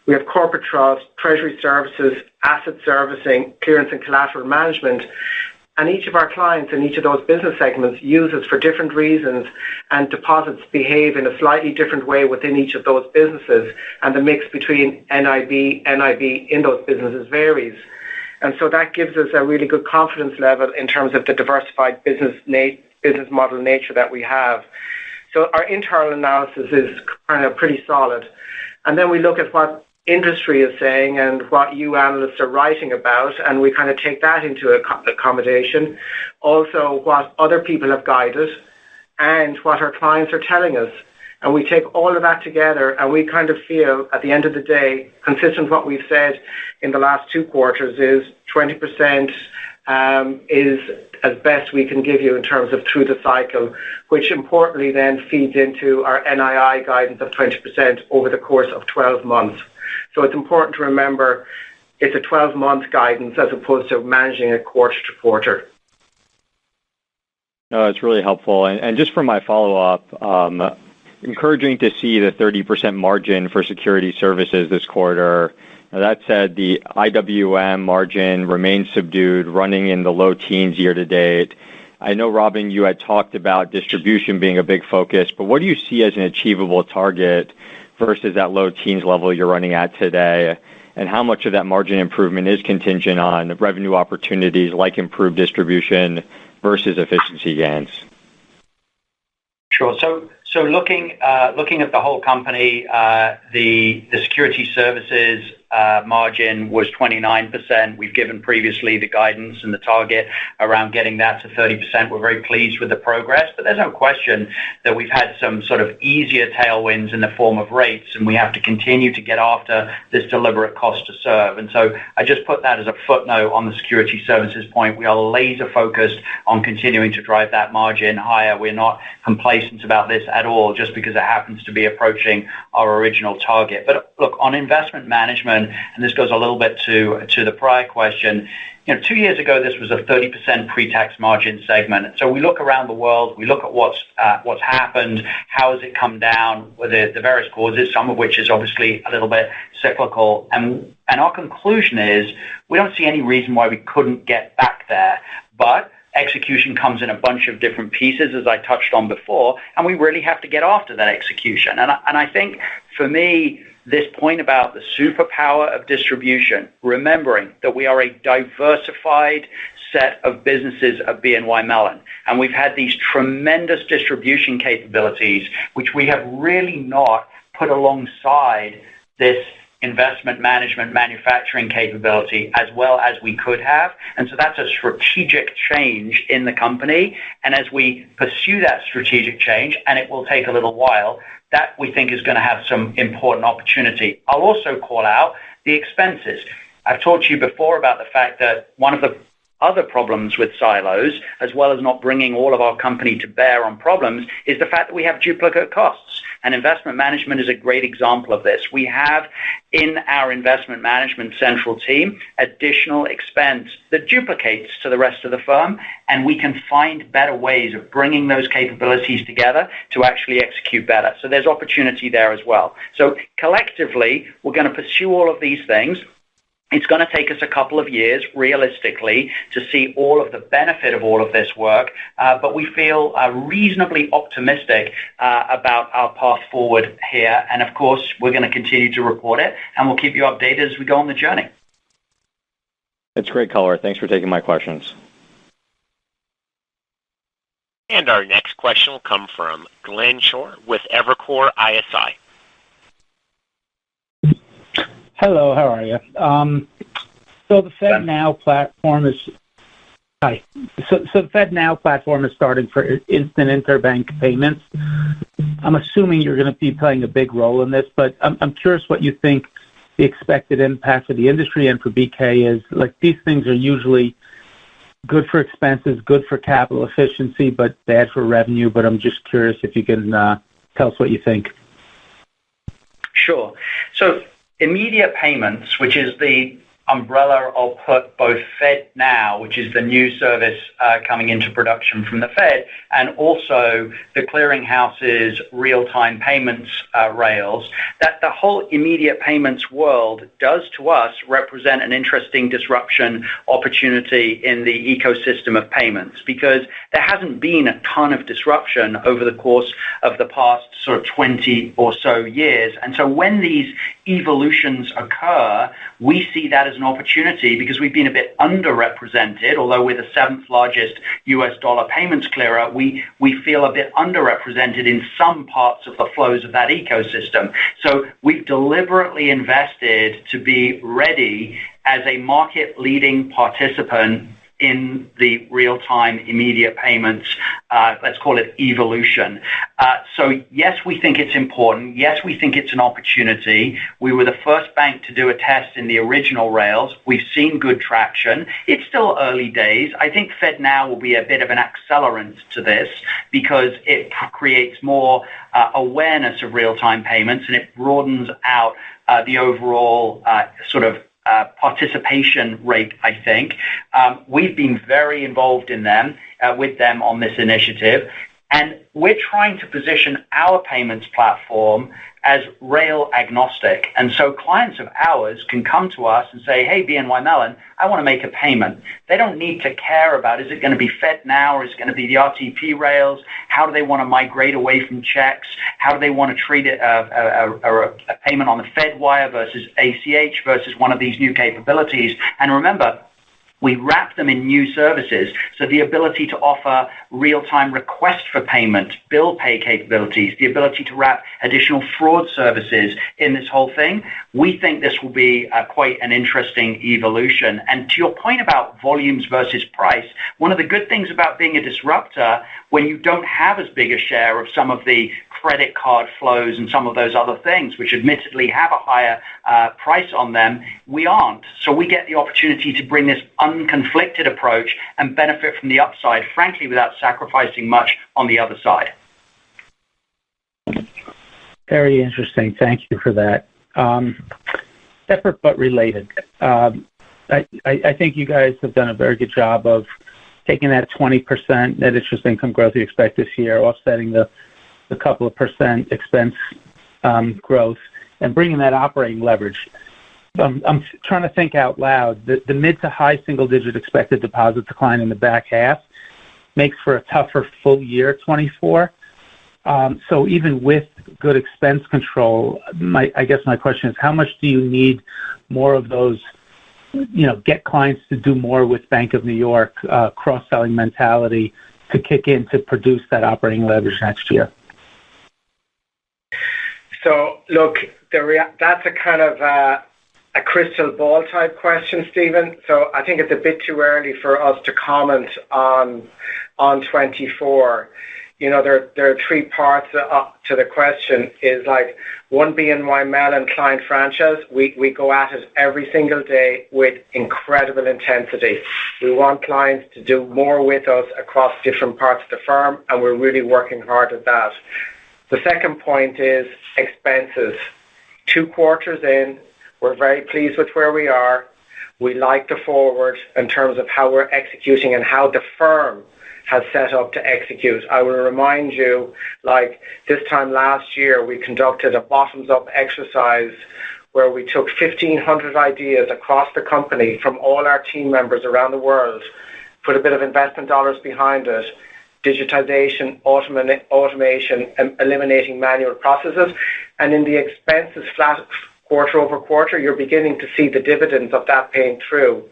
We have corporate trust, treasury services, asset servicing, clearance and collateral management. And each of our clients in each of those business segments use us for different reasons, and deposits behave in a slightly different way within each of those businesses. And the mix between NIB in those businesses varies. And so that gives us a really good confidence level in terms of the diversified business model nature that we have. So our internal analysis is kind of pretty solid. And then we look at what industry is saying and what you analysts are writing about, and we kind of take that into accommodation. Also, what other people have guided and what our clients are telling us. And we take all of that together, and we kind of feel, at the end of the day, consistent with what we've said in the last two quarters, is 20% is as best we can give you in terms of through the cycle, which importantly then feeds into our NII guidance of 20% over the course of 12 months. So it's important to remember it's a 12-month guidance as opposed to managing it quarter to quarter. No, it's really helpful. And just for my follow-up, encouraging to see the 30% margin for Securities Services this quarter. Now, that said, the IWM margin remains subdued, running in the low teens year to date. I know, Robin, you had talked about distribution being a big focus, but what do you see as an achievable target versus that low teens level you're running at today? And how much of that margin improvement is contingent on revenue opportunities like improved distribution versus efficiency gains? Sure. So looking at the whole company, the Securities Services margin was 29%. We've given previously the guidance and the target around getting that to 30%. We're very pleased with the progress, but there's no question that we've had some sort of easier tailwinds in the form of rates, and we have to continue to get after this deliberate cost to serve. And so I just put that as a footnote on the Securities Services point. We are laser focused on continuing to drive that margin higher. We're not complacent about this at all, just because it happens to be approaching our original target. But look, on investment management, and this goes a little bit to the prior question, 2 years ago, this was a 30% pre-tax margin segment. So we look around the world, we look at what's happened, how has it come down, the various causes, some of which is obviously a little bit cyclical. And our conclusion is we don't see any reason why we couldn't get back there. But execution comes in a bunch of different pieces, as I touched on before, and we really have to get after that execution. And I think, for me, this point about the superpower of distribution, remembering that we are a diversified set of businesses at BNY Mellon, and we've had these tremendous distribution capabilities, which we have really not put alongside this investment management manufacturing capability as well as we could have. And so that's a strategic change in the company. And as we pursue that strategic change, and it will take a little while, that we think is going to have some important opportunity. I'll also call out the expenses. I've talked to you before about the fact that one of the other problems with silos, as well as not bringing all of our company to bear on problems, is the fact that we have duplicate costs. And investment management is a great example of this. We have in our investment management central team additional expense that duplicates to the rest of the firm, and we can find better ways of bringing those capabilities together to actually execute better. So there's opportunity there as well. So collectively, we're going to pursue all of these things. It's going to take us a couple of years, realistically, to see all of the benefit of all of this work, but we feel reasonably optimistic about our path forward here. And of course, we're going to continue to report it, and we'll keep you updated as we go on the journey. That's great color. Thanks for taking my questions. And our next question will come from Glenn Schorr with Evercore ISI. Hello, how are you? So the FedNow platform is the FedNow platform is starting for instant interbank payments. I'm assuming you're going to be playing a big role in this, but I'm curious what you think the expected impact for the industry and for BK is. Like, these things are usually good for expenses, good for capital efficiency, but bad for revenue. But I'm just curious if you can tell us what you think. Sure. So immediate payments, which is the umbrella I'll put both FedNow, which is the new service coming into production from the Fed, and also the clearinghouse's real-time payments rails, that the whole immediate payments world does to us represent an interesting disruption opportunity in the ecosystem of payments, because there hasn't been a ton of disruption over the course of the past sort of 20 or so years. And so when these evolutions occur, we see that as an opportunity because we've been a bit underrepresented. Although we're the seventh largest US dollar payments clearer, we feel a bit underrepresented in some parts of the flows of that ecosystem. So we've deliberately invested to be ready as a market leading participant in the real-time immediate payments, let's call it evolution. So yes, we think it's important. Yes, we think it's an opportunity. We were the first bank to do a test in the original rails. We've seen good traction. It's still early days. I think FedNow will be a bit of an accelerant to this because it creates more awareness of real-time payments, and it broadens out the overall sort of participation rate, I think. We've been very involved in with them on this initiative, and we're trying to position our payments platform as rail agnostic. And so clients of ours can come to us and say, hey, BNY Mellon, I want to make a payment. They don't need to care about, is it going to be FedNow or is it going to be the RTP rails? How do they want to migrate away from checks? How do they want to treat it a payment on the FedWire versus ACH versus one of these new capabilities? And remember, we wrap them in new services, so the ability to offer real-time request for payment, bill pay capabilities, the ability to wrap additional fraud services in this whole thing, we think this will be quite an interesting evolution. And to your point about volumes versus price, one of the good things about being a disruptor, when you don't have as big a share of some of the credit card flows and some of those other things, which admittedly have a higher price on them, we aren't. So we get the opportunity to bring this unconflicted approach and benefit from the upside, frankly, without sacrificing much on the other side. Very interesting. Thank you for that. Separate but related. I think you guys have done a very good job of taking that 20% net interest income growth you expect this year, offsetting the couple of percent expense growth, and bringing that operating leverage. I'm trying to think out loud. The mid to high single-digit expected deposit decline in the back half makes for a tougher full year 24. So even with good expense control, I guess my question is, how much do you need more of those, get clients to do more with Bank of New York, cross-selling mentality to kick in to produce that operating leverage next year? So, look, that's a kind of a crystal ball type question, Stephen. So I think it's a bit too early for us to comment on 24. there are three parts to the question. Is like one BNY Mellon client franchise. We go at it every single day with incredible intensity. We want clients to do more with us across different parts of the firm, and we're really working hard at that. The second point is expenses. 2 quarters in, we're very pleased with where we are. We like the forward in terms of how we're executing and how the firm has set up to execute. I will remind you, like this time last year, we conducted a bottoms-up exercise where we took 1,500 ideas across the company from all our team members around the world, put a bit of investment dollars behind it, digitization, automation, and eliminating manual processes. And in the expenses flat quarter over quarter, you're beginning to see the dividends of that paying through.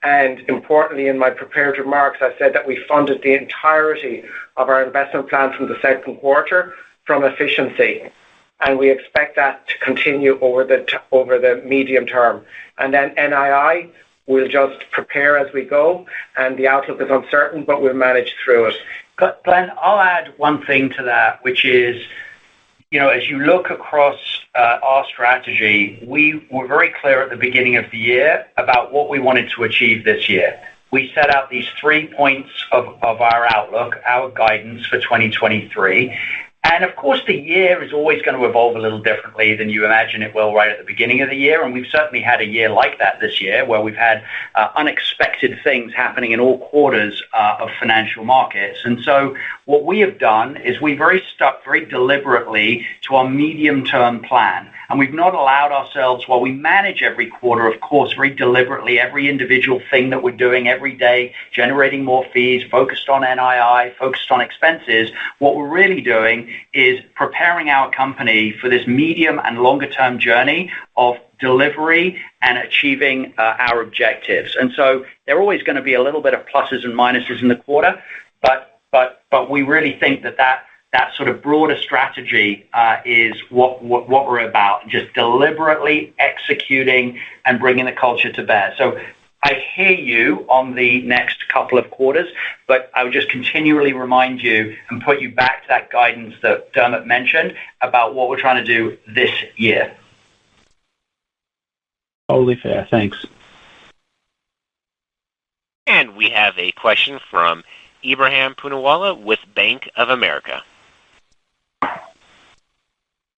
And importantly, in my prepared remarks, I said that we funded the entirety of our investment plan from the second quarter from efficiency. And we expect that to continue over the medium term. And then NII, we'll just prepare as we go, and the outlook is uncertain, but we'll manage through it. Glenn, I'll add one thing to that, which is, as you look across our strategy, we were very clear at the beginning of the year about what we wanted to achieve this year. We set out these 3 points of our outlook, our guidance for 2023. And of course, the year is always going to evolve a little differently than you imagine it will right at the beginning of the year. And we've certainly had a year like that this year, where we've had unexpected things happening in all quarters of financial markets. And so what we have done is we've stuck very deliberately to our medium-term plan. And we've not allowed ourselves, while we manage every quarter, of course, very deliberately, every individual thing that we're doing every day, generating more fees, focused on NII, focused on expenses, what we're really doing is preparing our company for this medium and longer term journey of delivery and achieving our objectives. And so there are always going to be a little bit of pluses and minuses in the quarter, but we really think that sort of broader strategy is what we're about, just deliberately executing and bringing the culture to bear. So I hear you on the next couple of quarters, but I would just continually remind you and put you back to that guidance that Dermot mentioned about what we're trying to do this year. Totally fair. Thanks. And we have a question from Ebrahim Poonawala with Bank of America.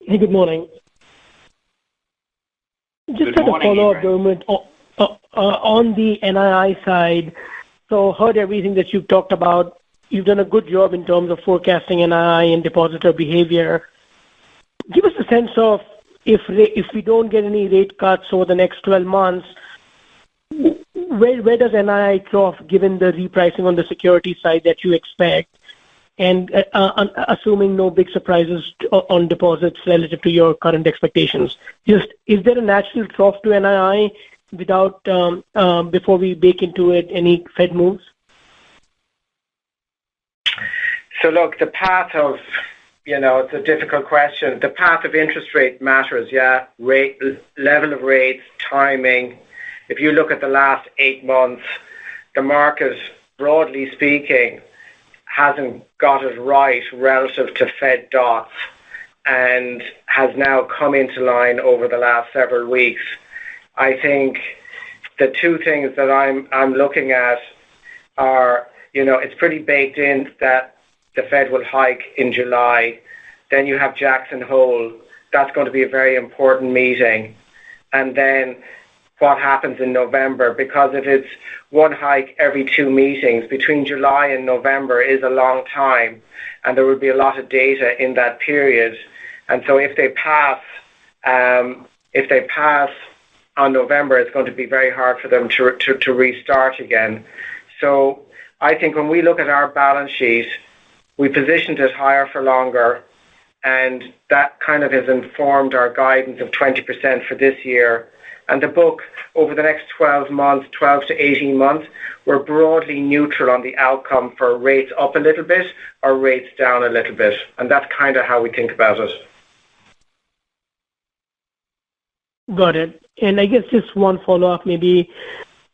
Hey, good morning. Just good morning, a follow-up, Dermot, on the NII side. So heard everything that you've talked about. You've done a good job in terms of forecasting NII and depositor behavior. Give us a sense of if we don't get any rate cuts over the next 12 months, where does NII trough given the repricing on the security side that you expect? And assuming no big surprises on deposits relative to your current expectations. Just, is there a natural trough to NII without, before we bake into it any Fed moves? So look, the path of, it's a difficult question. The path of interest rate matters, yeah. Level of rates, timing. If you look at the last 8 months, the market, broadly speaking, hasn't got it right relative to Fed dots and has now come into line over the last several weeks. I think the two things that I'm looking at are, it's pretty baked in that the Fed will hike in July. Then you have Jackson Hole. That's going to be a very important meeting. And then what happens in November, because if it's one hike every 2 meetings, between July and November is a long time, and there will be a lot of data in that period. And so if they pass on November, it's going to be very hard for them to restart again. So I think when we look at our balance sheet, we positioned it higher for longer, and that kind of has informed our guidance of 20% for this year. And the book, over the next 12 to 18 months, we're broadly neutral on the outcome for rates up a little bit or rates down a little bit. And that's kind of how we think about it. Got it. And I guess just one follow-up maybe.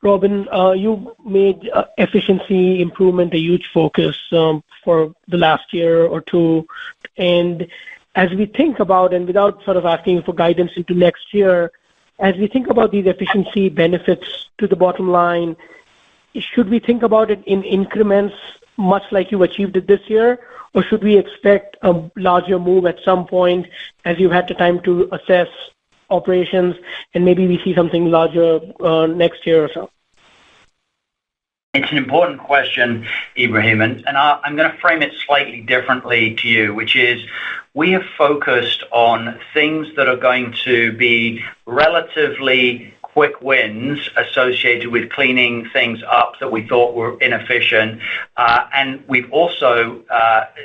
Robin, you made efficiency improvement a huge focus for the last year or two. And as we think about, and without sort of asking for guidance into next year, as we think about these efficiency benefits to the bottom line, should we think about it in increments, much like you achieved it this year, or should we expect a larger move at some point as you've had the time to assess operations and maybe we see something larger next year or so? It's an important question, Ibrahim, and I'm going to frame it slightly differently to you, which is we have focused on things that are going to be relatively quick wins associated with cleaning things up that we thought were inefficient. And we've also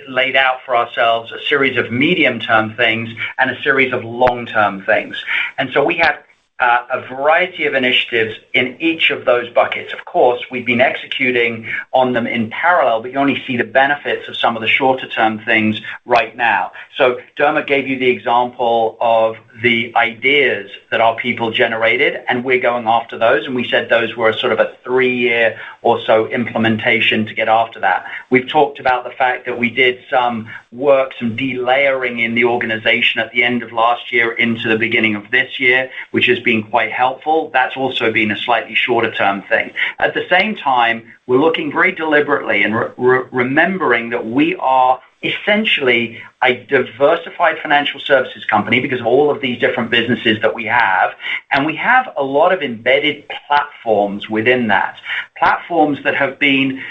laid out for ourselves a series of medium-term things and a series of long-term things. And so we have a variety of initiatives in each of those buckets. Of course, we've been executing on them in parallel, but you only see the benefits of some of the shorter-term things right now. So Dermot gave you the example of the ideas that our people generated, and we're going after those, and we said those were sort of a 3-year or so implementation to get after that. We've talked about the fact that we did some work, some delayering in the organization at the end of last year into the beginning of this year, which has been quite helpful. That's also been a slightly shorter term thing. At the same time, we're looking very deliberately and remembering that we are essentially a diversified financial services company because of all of these different businesses that we have. And we have a lot of embedded platforms within that. Platforms that have been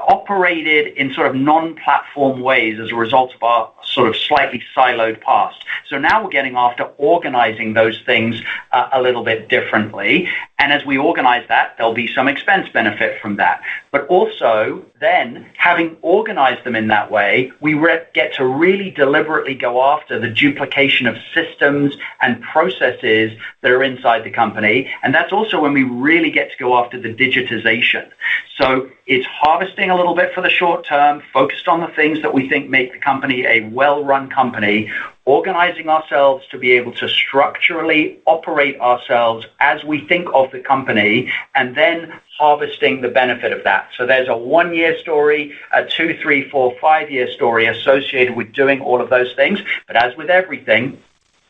operated in sort of non-platform ways as a result of our sort of slightly siloed past. So now we're getting after organizing those things a little bit differently. And as we organize that, there'll be some expense benefit from that. But also then, having organized them in that way, we get to really deliberately go after the duplication of systems and processes that are inside the company. And that's also when we really get to go after the digitization. So it's harvesting a little bit for the short term, focused on the things that we think make the company a well-run company, organizing ourselves to be able to structurally operate ourselves as we think of the company, and then harvesting the benefit of that. So there's a 1-year story, a 2, 3, 4, 5-year story associated with doing all of those things. But as with everything,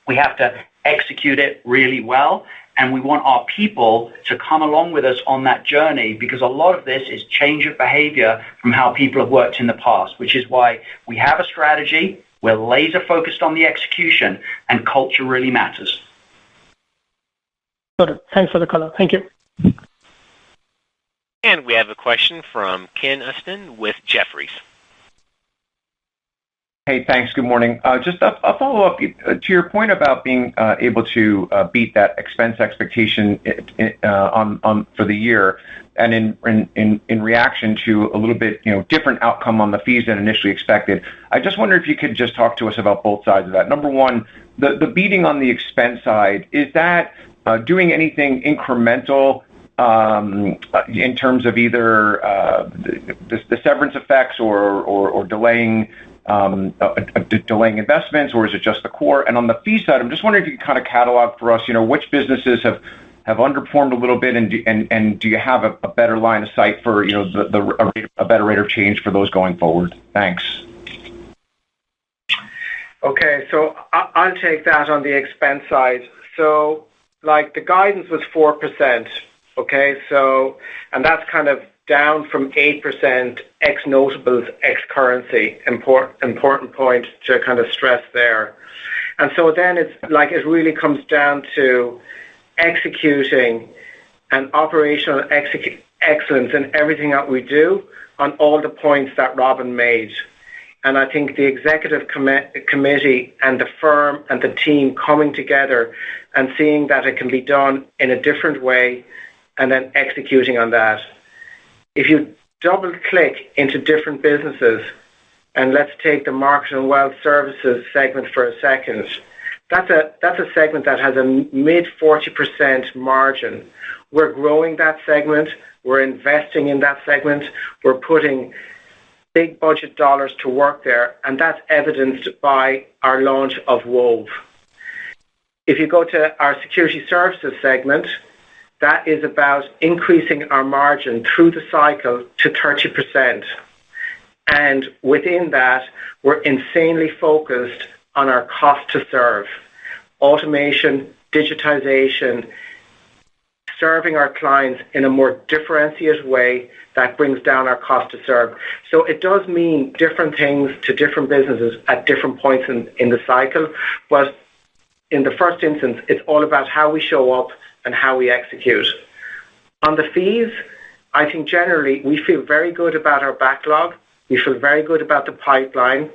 we have to execute it really well. And we want our people to come along with us on that journey, because a lot of this is change of behavior from how people have worked in the past, which is why we have a strategy. We're laser focused on the execution, and culture really matters. Got it. Thanks for the color. Thank you. And we have a question from Ken Ustin with Jefferies. Hey, thanks. Good morning. Just a follow-up to your point about being able to beat that expense expectation on for the year, and in reaction to a little bit different outcome on the fees than initially expected. I just wonder if you could just talk to us about both sides of that. Number one, the beating on the expense side, is that doing anything incremental in terms of either the severance effects or delaying investments, or is it just the core? And on the fee side, I'm just wondering if you can kind of catalog for us, which businesses have underperformed a little bit, and do you have a better line of sight for a better rate of change for those going forward? Thanks. Okay, so I'll take that on the expense side. So, like, the guidance was 4%. Okay, so, and that's kind of down from 8% ex notables, ex currency. Important point to kind of stress there. And so then it's like it really comes down to executing and operational excellence in everything that we do on all the points that Robin made. And I think the executive committee and the firm and the team coming together and seeing that it can be done in a different way and then executing on that. If you double click into different businesses, and let's take the Market and Wealth Services segment for a second, that's a segment that has a mid 40% margin. We're growing that segment. We're investing in that segment. We're putting big budget dollars to work there, and that's evidenced by our launch of Wove. If you go to our Securities Services segment, that is about increasing our margin through the cycle to 30%. And within that, we're insanely focused on our cost to serve. Automation, digitization, serving our clients in a more differentiated way that brings down our cost to serve. So it does mean different things to different businesses at different points in the cycle. But in the first instance, it's all about how we show up and how we execute. On the fees, I think generally we feel very good about our backlog. We feel very good about the pipeline.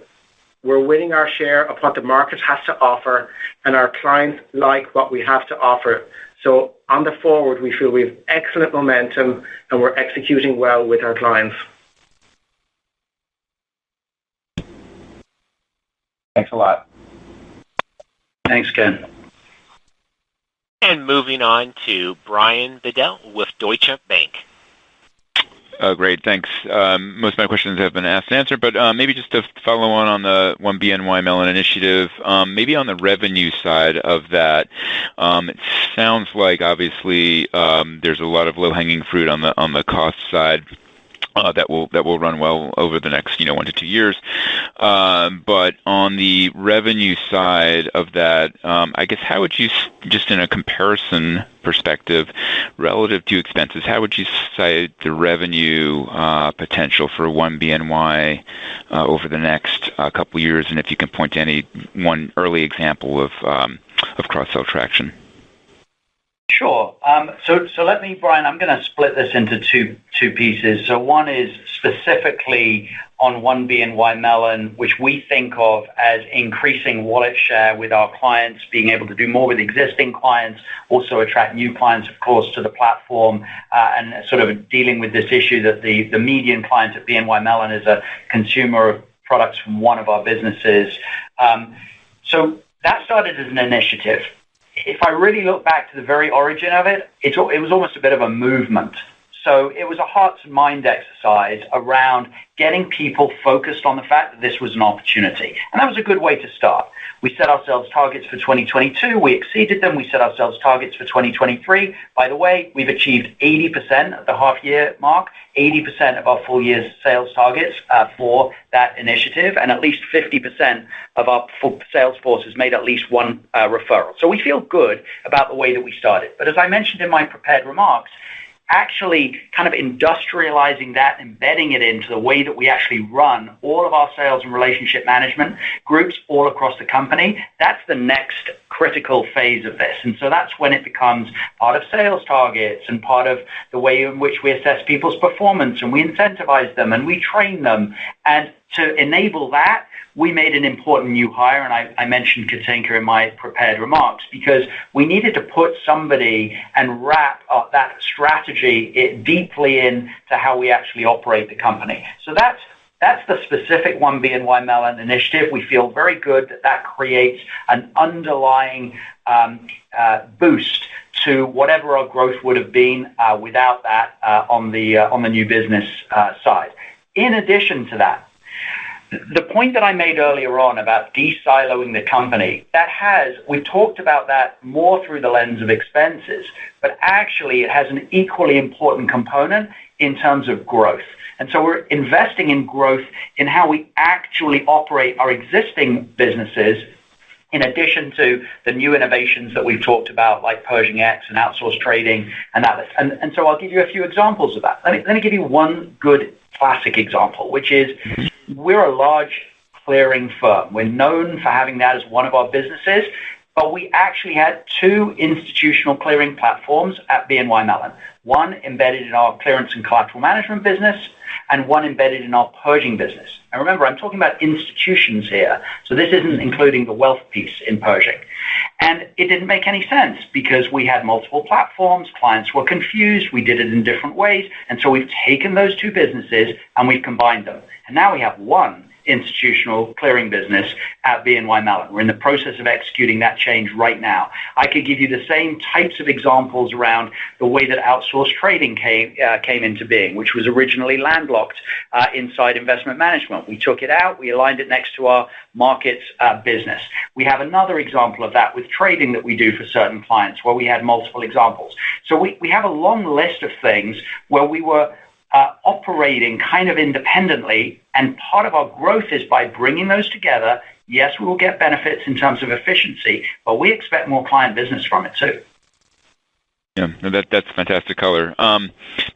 We're winning our share of what the market has to offer, and our clients like what we have to offer. So on the forward, we feel we have excellent momentum and we're executing well with our clients. Thanks a lot. Thanks, Ken. And moving on to Brian Bedell with Deutsche Bank. Great, thanks. Most of my questions have been asked and answered, but maybe just to follow on the One BNY Mellon initiative, maybe on the revenue side of that, it sounds like obviously there's a lot of low-hanging fruit on the cost side. That will run well over the next 1 to 2 years, but on the revenue side of that, I guess how would you, just in a comparison perspective, relative to expenses, how would you cite the revenue potential for One BNY over the next couple of years, and if you can point to any one early example of cross-sell traction? Sure. So let me, Brian, I'm going to split this into two pieces. So one is specifically on One BNY Mellon, which we think of as increasing wallet share with our clients, being able to do more with existing clients, also attract new clients, of course, to the platform, and sort of dealing with this issue that the median client at BNY Mellon is a consumer of products from one of our businesses. So that started as an initiative. If I really look back to the very origin of it, it was almost a bit of a movement. So it was a hearts and mind exercise around getting people focused on the fact that this was an opportunity. And that was a good way to start. We set ourselves targets for 2022. We exceeded them. We set ourselves targets for 2023. By the way, we've achieved 80% at the half-year mark, 80% of our full year's sales targets for that initiative, and at least 50% of our sales force has made at least one referral. So we feel good about the way that we started. But as I mentioned in my prepared remarks, actually kind of industrializing that, embedding it into the way that we actually run all of our sales and relationship management groups all across the company, that's the next critical phase of this. And so that's when it becomes part of sales targets and part of the way in which we assess people's performance, and we incentivize them and we train them. And to enable that, we made an important new hire, and I mentioned Katinka in my prepared remarks, because we needed to put somebody and wrap up that strategy deeply into how we actually operate the company. So that's the specific One BNY Mellon initiative. We feel very good that creates an underlying boost to whatever our growth would have been without that on the new business side. In addition to that, the point that I made earlier on about de-siloing the company, we've talked about that more through the lens of expenses, but actually it has an equally important component in terms of growth. And so we're investing in growth in how we actually operate our existing businesses, in addition to the new innovations that we've talked about, like Pershing X and outsourced trading and that. And so I'll give you a few examples of that. Let me give you one good classic example, which is we're a large clearing firm. We're known for having that as one of our businesses, but we actually had two institutional clearing platforms at BNY Mellon, one embedded in our clearance and collateral management business and one embedded in our Pershing business. And remember, I'm talking about institutions here, so this isn't including the wealth piece in Pershing. And it didn't make any sense because we had multiple platforms, clients were confused, we did it in different ways, and so we've taken those two businesses and we've combined them. And now we have one institutional clearing business at BNY Mellon. We're in the process of executing that change right now. I could give you the same types of examples around the way that outsourced trading came into being, which was originally landlocked inside investment management. We took it out, we aligned it next to our markets business. We have another example of that with trading that we do for certain clients where we had multiple examples. So we have a long list of things where we were operating kind of independently, and part of our growth is by bringing those together. Yes, we will get benefits in terms of efficiency, but we expect more client business from it too. Yeah, that's fantastic color.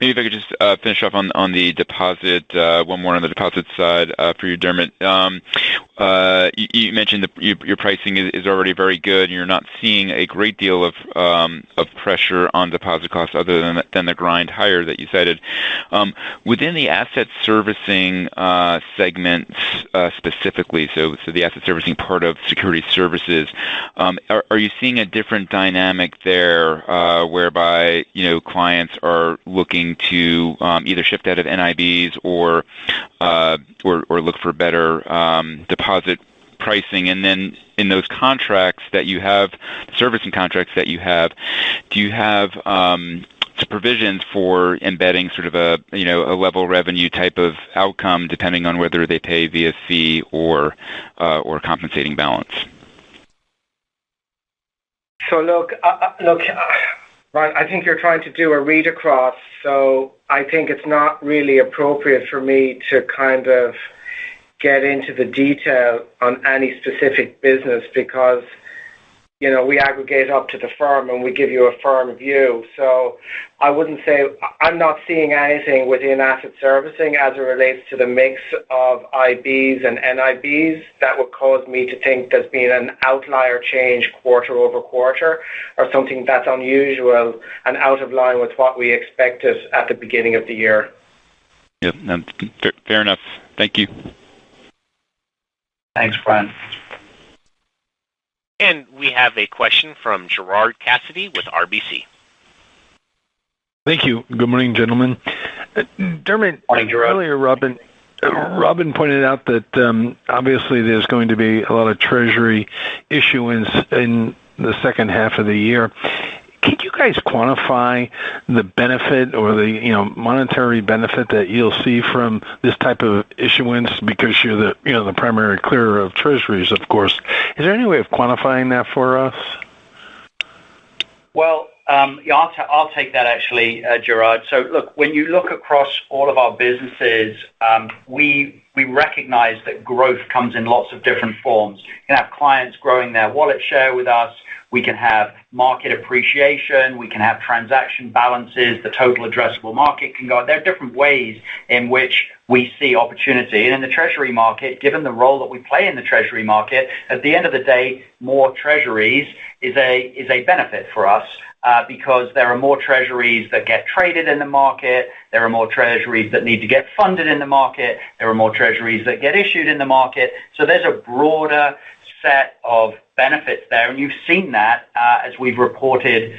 Maybe if I could just finish off on the deposit, one more on the deposit side for you, Dermot. You mentioned that your pricing is already very good, and you're not seeing a great deal of pressure on deposit costs other than the grind higher that you cited. Within the asset servicing segments specifically, so the asset servicing part of Securities Services, are you seeing a different dynamic there whereby clients are looking to either shift out of NIBs or look for better deposit pricing? And then in those contracts that you have, servicing contracts that you have, do you have provisions for embedding sort of a level revenue type of outcome depending on whether they pay via fee or compensating balance? So look. Right, I think you're trying to do a read across, so I think it's not really appropriate for me to kind of get into the detail on any specific business because, we aggregate up to the firm and we give you a firm view. So I wouldn't say, I'm not seeing anything within asset servicing as it relates to the mix of IBs and NIBs that would cause me to think there's been an outlier change quarter over quarter or something that's unusual and out of line with what we expected at the beginning of the year. Yep, fair enough. Thank you. Thanks, Brian. And we have a question from Gerard Cassidy with RBC. Thank you. Good morning, gentlemen. Dermot, morning, Gerard. Earlier, Robin pointed out that obviously there's going to be a lot of treasury issuance in the second half of the year. Can you guys quantify the benefit or the monetary benefit that you'll see from this type of issuance because you're the primary clearer of treasuries, of course. Is there any way of quantifying that for us? Well, I'll take that actually, Gerard. So look, when you look across all of our businesses, we recognize that growth comes in lots of different forms. You can have clients growing their wallet share with us. We can have market appreciation. We can have transaction balances. The total addressable market can go. There are different ways in which we see opportunity. And in the treasury market, given the role that we play in the treasury market, at the end of the day, more treasuries is a benefit for us because there are more treasuries that get traded in the market. There are more treasuries that need to get funded in the market. There are more treasuries that get issued in the market. So there's a broader set of benefits there, and you've seen that as we've reported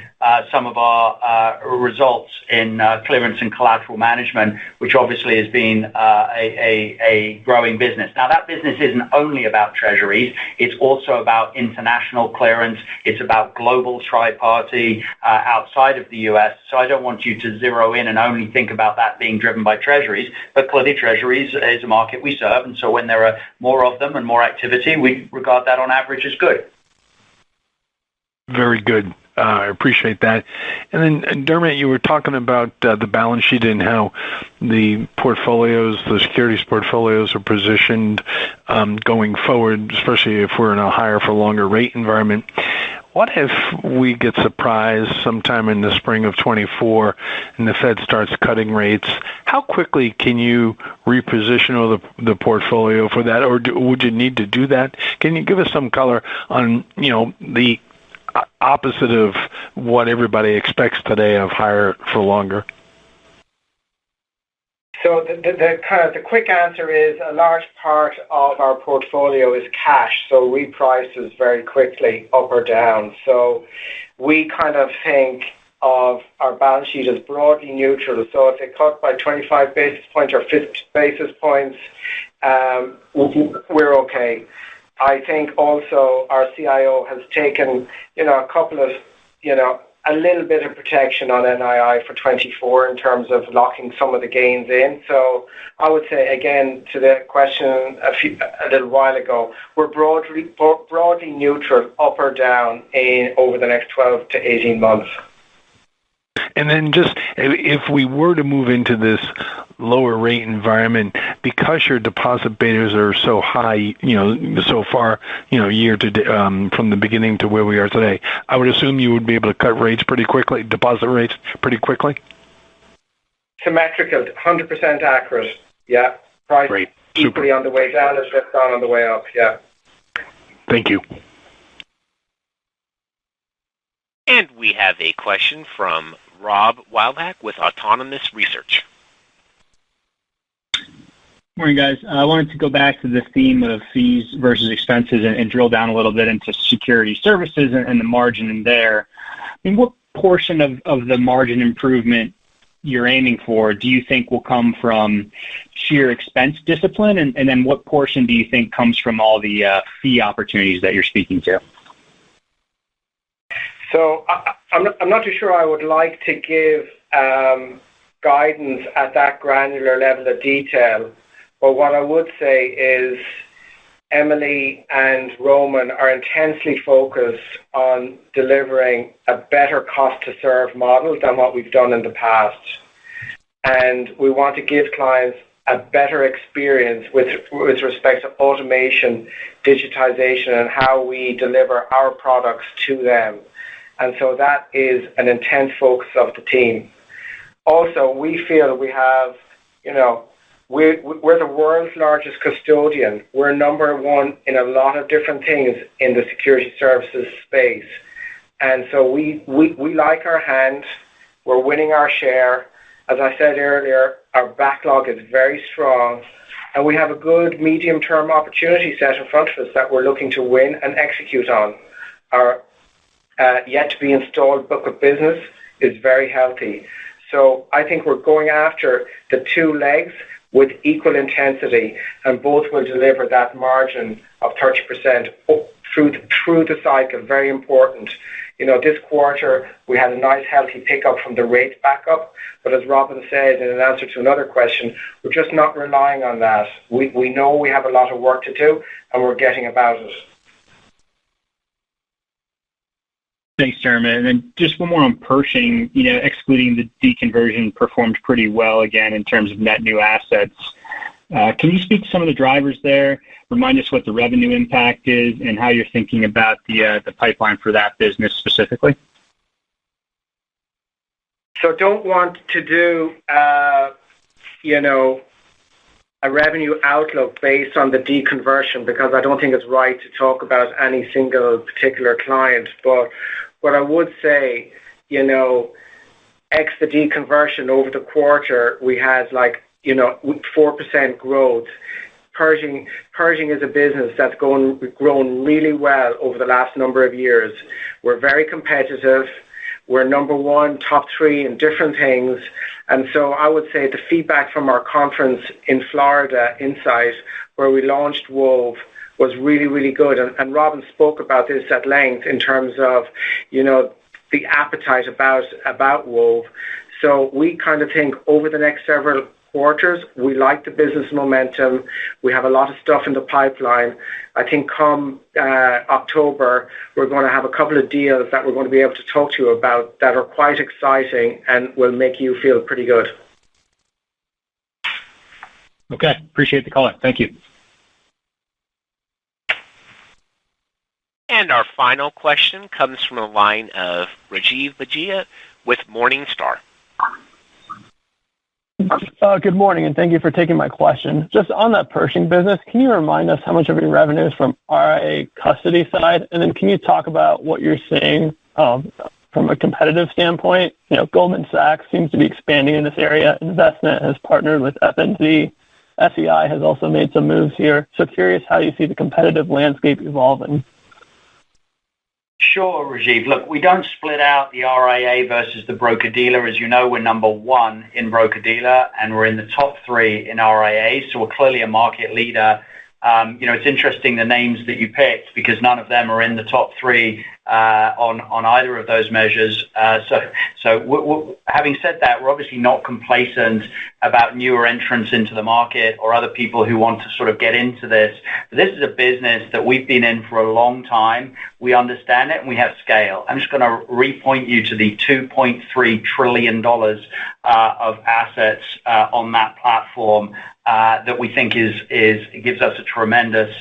some of our results in clearance and collateral management, which obviously has been a growing business. Now, that business isn't only about treasuries. It's also about international clearance. It's about global tri-party outside of the U.S. So I don't want you to zero in and only think about that being driven by treasuries, but clearly treasuries is a market we serve, and so when there are more of them and more activity, we regard that on average as good. Very good. I appreciate that. And then, Dermot, you were talking about the balance sheet and how the portfolios, the securities portfolios are positioned going forward, especially if we're in a higher for longer rate environment. What if we get surprised sometime in the spring of 24 and the Fed starts cutting rates? How quickly can you reposition the portfolio for that, or would you need to do that? Can you give us some color on, the opposite of what everybody expects today of higher for longer? So the quick answer is a large part of our portfolio is cash, so reprices very quickly up or down. So we kind of think of our balance sheet is broadly neutral. So if they cut by 25 basis points or 50 basis points, we're okay. I think also our CIO has taken, a couple of, a little bit of protection on NII for 24 in terms of locking some of the gains in. So I would say, again, to the question a little while ago, we're broadly neutral up or down over the next 12 to 18 months. And then just if we were to move into this lower rate environment, because your deposit betas are so high, so far, year to from the beginning to where we are today, I would assume you would be able to cut rates pretty quickly, deposit rates pretty quickly? Symmetrical, 100% accurate. Yeah. Price Great. Equally on the way down as just on the way up. Yeah. Thank you. And we have a question from Rob Wildhack with Autonomous Research. Morning, guys. I wanted to go back to the theme of fees versus expenses and drill down a little bit into Securities Services and the margin in there. I mean, what portion of the margin improvement you're aiming for do you think will come from sheer expense discipline? And then what portion do you think comes from all the fee opportunities that you're speaking to? So I'm not too sure I would like to give guidance at that granular level of detail, but what I would say is Emily and Roman are intensely focused on delivering a better cost to serve model than what we've done in the past. And we want to give clients a better experience with respect to automation, digitization, and how we deliver our products to them. And so that is an intense focus of the team. Also, we feel we have, we're the world's largest custodian. We're number one in a lot of different things in the security services space. And so we like our hand. We're winning our share. As I said earlier, our backlog is very strong. And we have a good medium-term opportunity set in front of us that we're looking to win and execute on. Our yet to be installed book of business is very healthy. So I think we're going after the two legs with equal intensity, and both will deliver that margin of 30% through the cycle. Very important. This quarter we had a nice healthy pickup from the rate backup, but as Robin said in an answer to another question, we're just not relying on that. We know we have a lot of work to do, and we're getting about it. Thanks, Dermot. And then just one more on Pershing, excluding the deconversion, performed pretty well again in terms of net new assets. Can you speak to some of the drivers there? Remind us what the revenue impact is and how you're thinking about the pipeline for that business specifically. So don't want to do, a revenue outlook based on the deconversion because I don't think it's right to talk about any single particular client. But what I would say, ex the deconversion over the quarter, we had 4% growth. Pershing is a business that's grown really well over the last number of years. We're very competitive. We're number one, top three in different things. And so I would say the feedback from our conference in Florida, Insight, where we launched Wove, was really, really good. And Robin spoke about this at length in terms of, the appetite about Wove. So we kind of think over the next several quarters, we like the business momentum. We have a lot of stuff in the pipeline. I think come October, we're going to have a couple of deals that we're going to be able to talk to you about that are quite exciting and will make you feel pretty good. Okay. Appreciate the call. Thank you. And our final question comes from the line of Rajiv Bajia with Morningstar. Good morning, and thank you for taking my question. Just on that Pershing business, can you remind us how much of your revenue is from RIA custody side? And then can you talk about what you're seeing from a competitive standpoint? Goldman Sachs seems to be expanding in this area. Investment has partnered with FNZ. SEI has also made some moves here. So curious how you see the competitive landscape evolving. Sure, Rajiv. Look, we don't split out the RIA versus the broker-dealer. As you know, we're number one in broker-dealer, and we're in the top 3 in RIA, so we're clearly a market leader. It's interesting the names that you picked because none of them are in the top 3 on either of those measures. So having said that, we're obviously not complacent about newer entrants into the market or other people who want to sort of get into this. But this is a business that we've been in for a long time. We understand it and we have scale. I'm just going to repoint you to the $2.3 trillion of assets on that platform that we think gives us a tremendous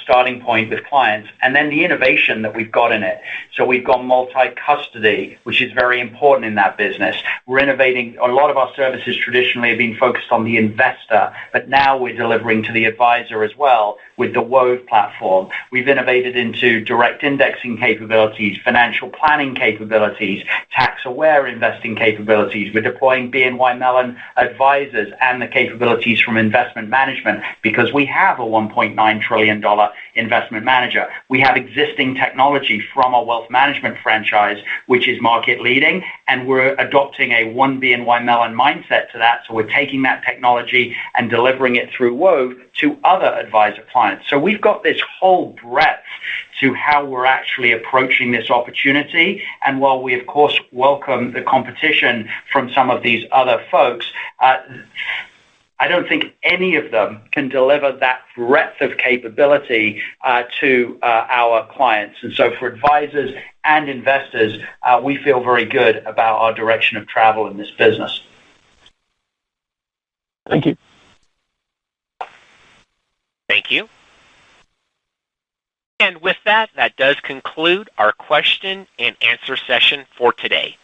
starting point with clients, and then the innovation that we've got in it. So we've got multi-custody, which is very important in that business. We're innovating. A lot of our services traditionally have been focused on the investor, but now we're delivering to the advisor as well with the Wove platform. We've innovated into direct indexing capabilities, financial planning capabilities, tax-aware investing capabilities. We're deploying BNY Mellon advisors and the capabilities from investment management because we have a $1.9 trillion investment manager. We have existing technology from our wealth management franchise, which is market leading, and we're adopting a one BNY Mellon mindset to that. So we're taking that technology and delivering it through Wove to other advisor clients. So we've got this whole breadth to how we're actually approaching this opportunity. And while we, of course, welcome the competition from some of these other folks, I don't think any of them can deliver that breadth of capability to our clients. And so for advisors and investors, we feel very good about our direction of travel in this business. Thank you. Thank you. And with that, that does conclude our question and answer session for today.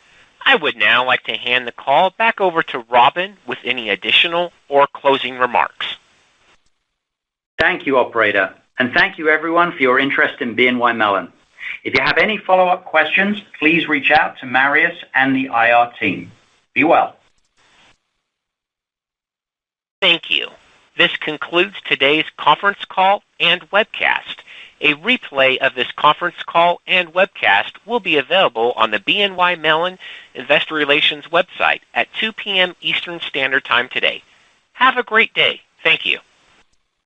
I would now like to hand the call back over to Robin with any additional or closing remarks. Thank you, operator. And thank you, everyone, for your interest in BNY Mellon. If you have any follow-up questions, please reach out to Marius and the IR team. Be well. Thank you. This concludes today's conference call and webcast. A replay of this conference call and webcast will be available on the BNY Mellon Investor Relations website at 2 p.m. Eastern Standard Time today. Have a great day. Thank you.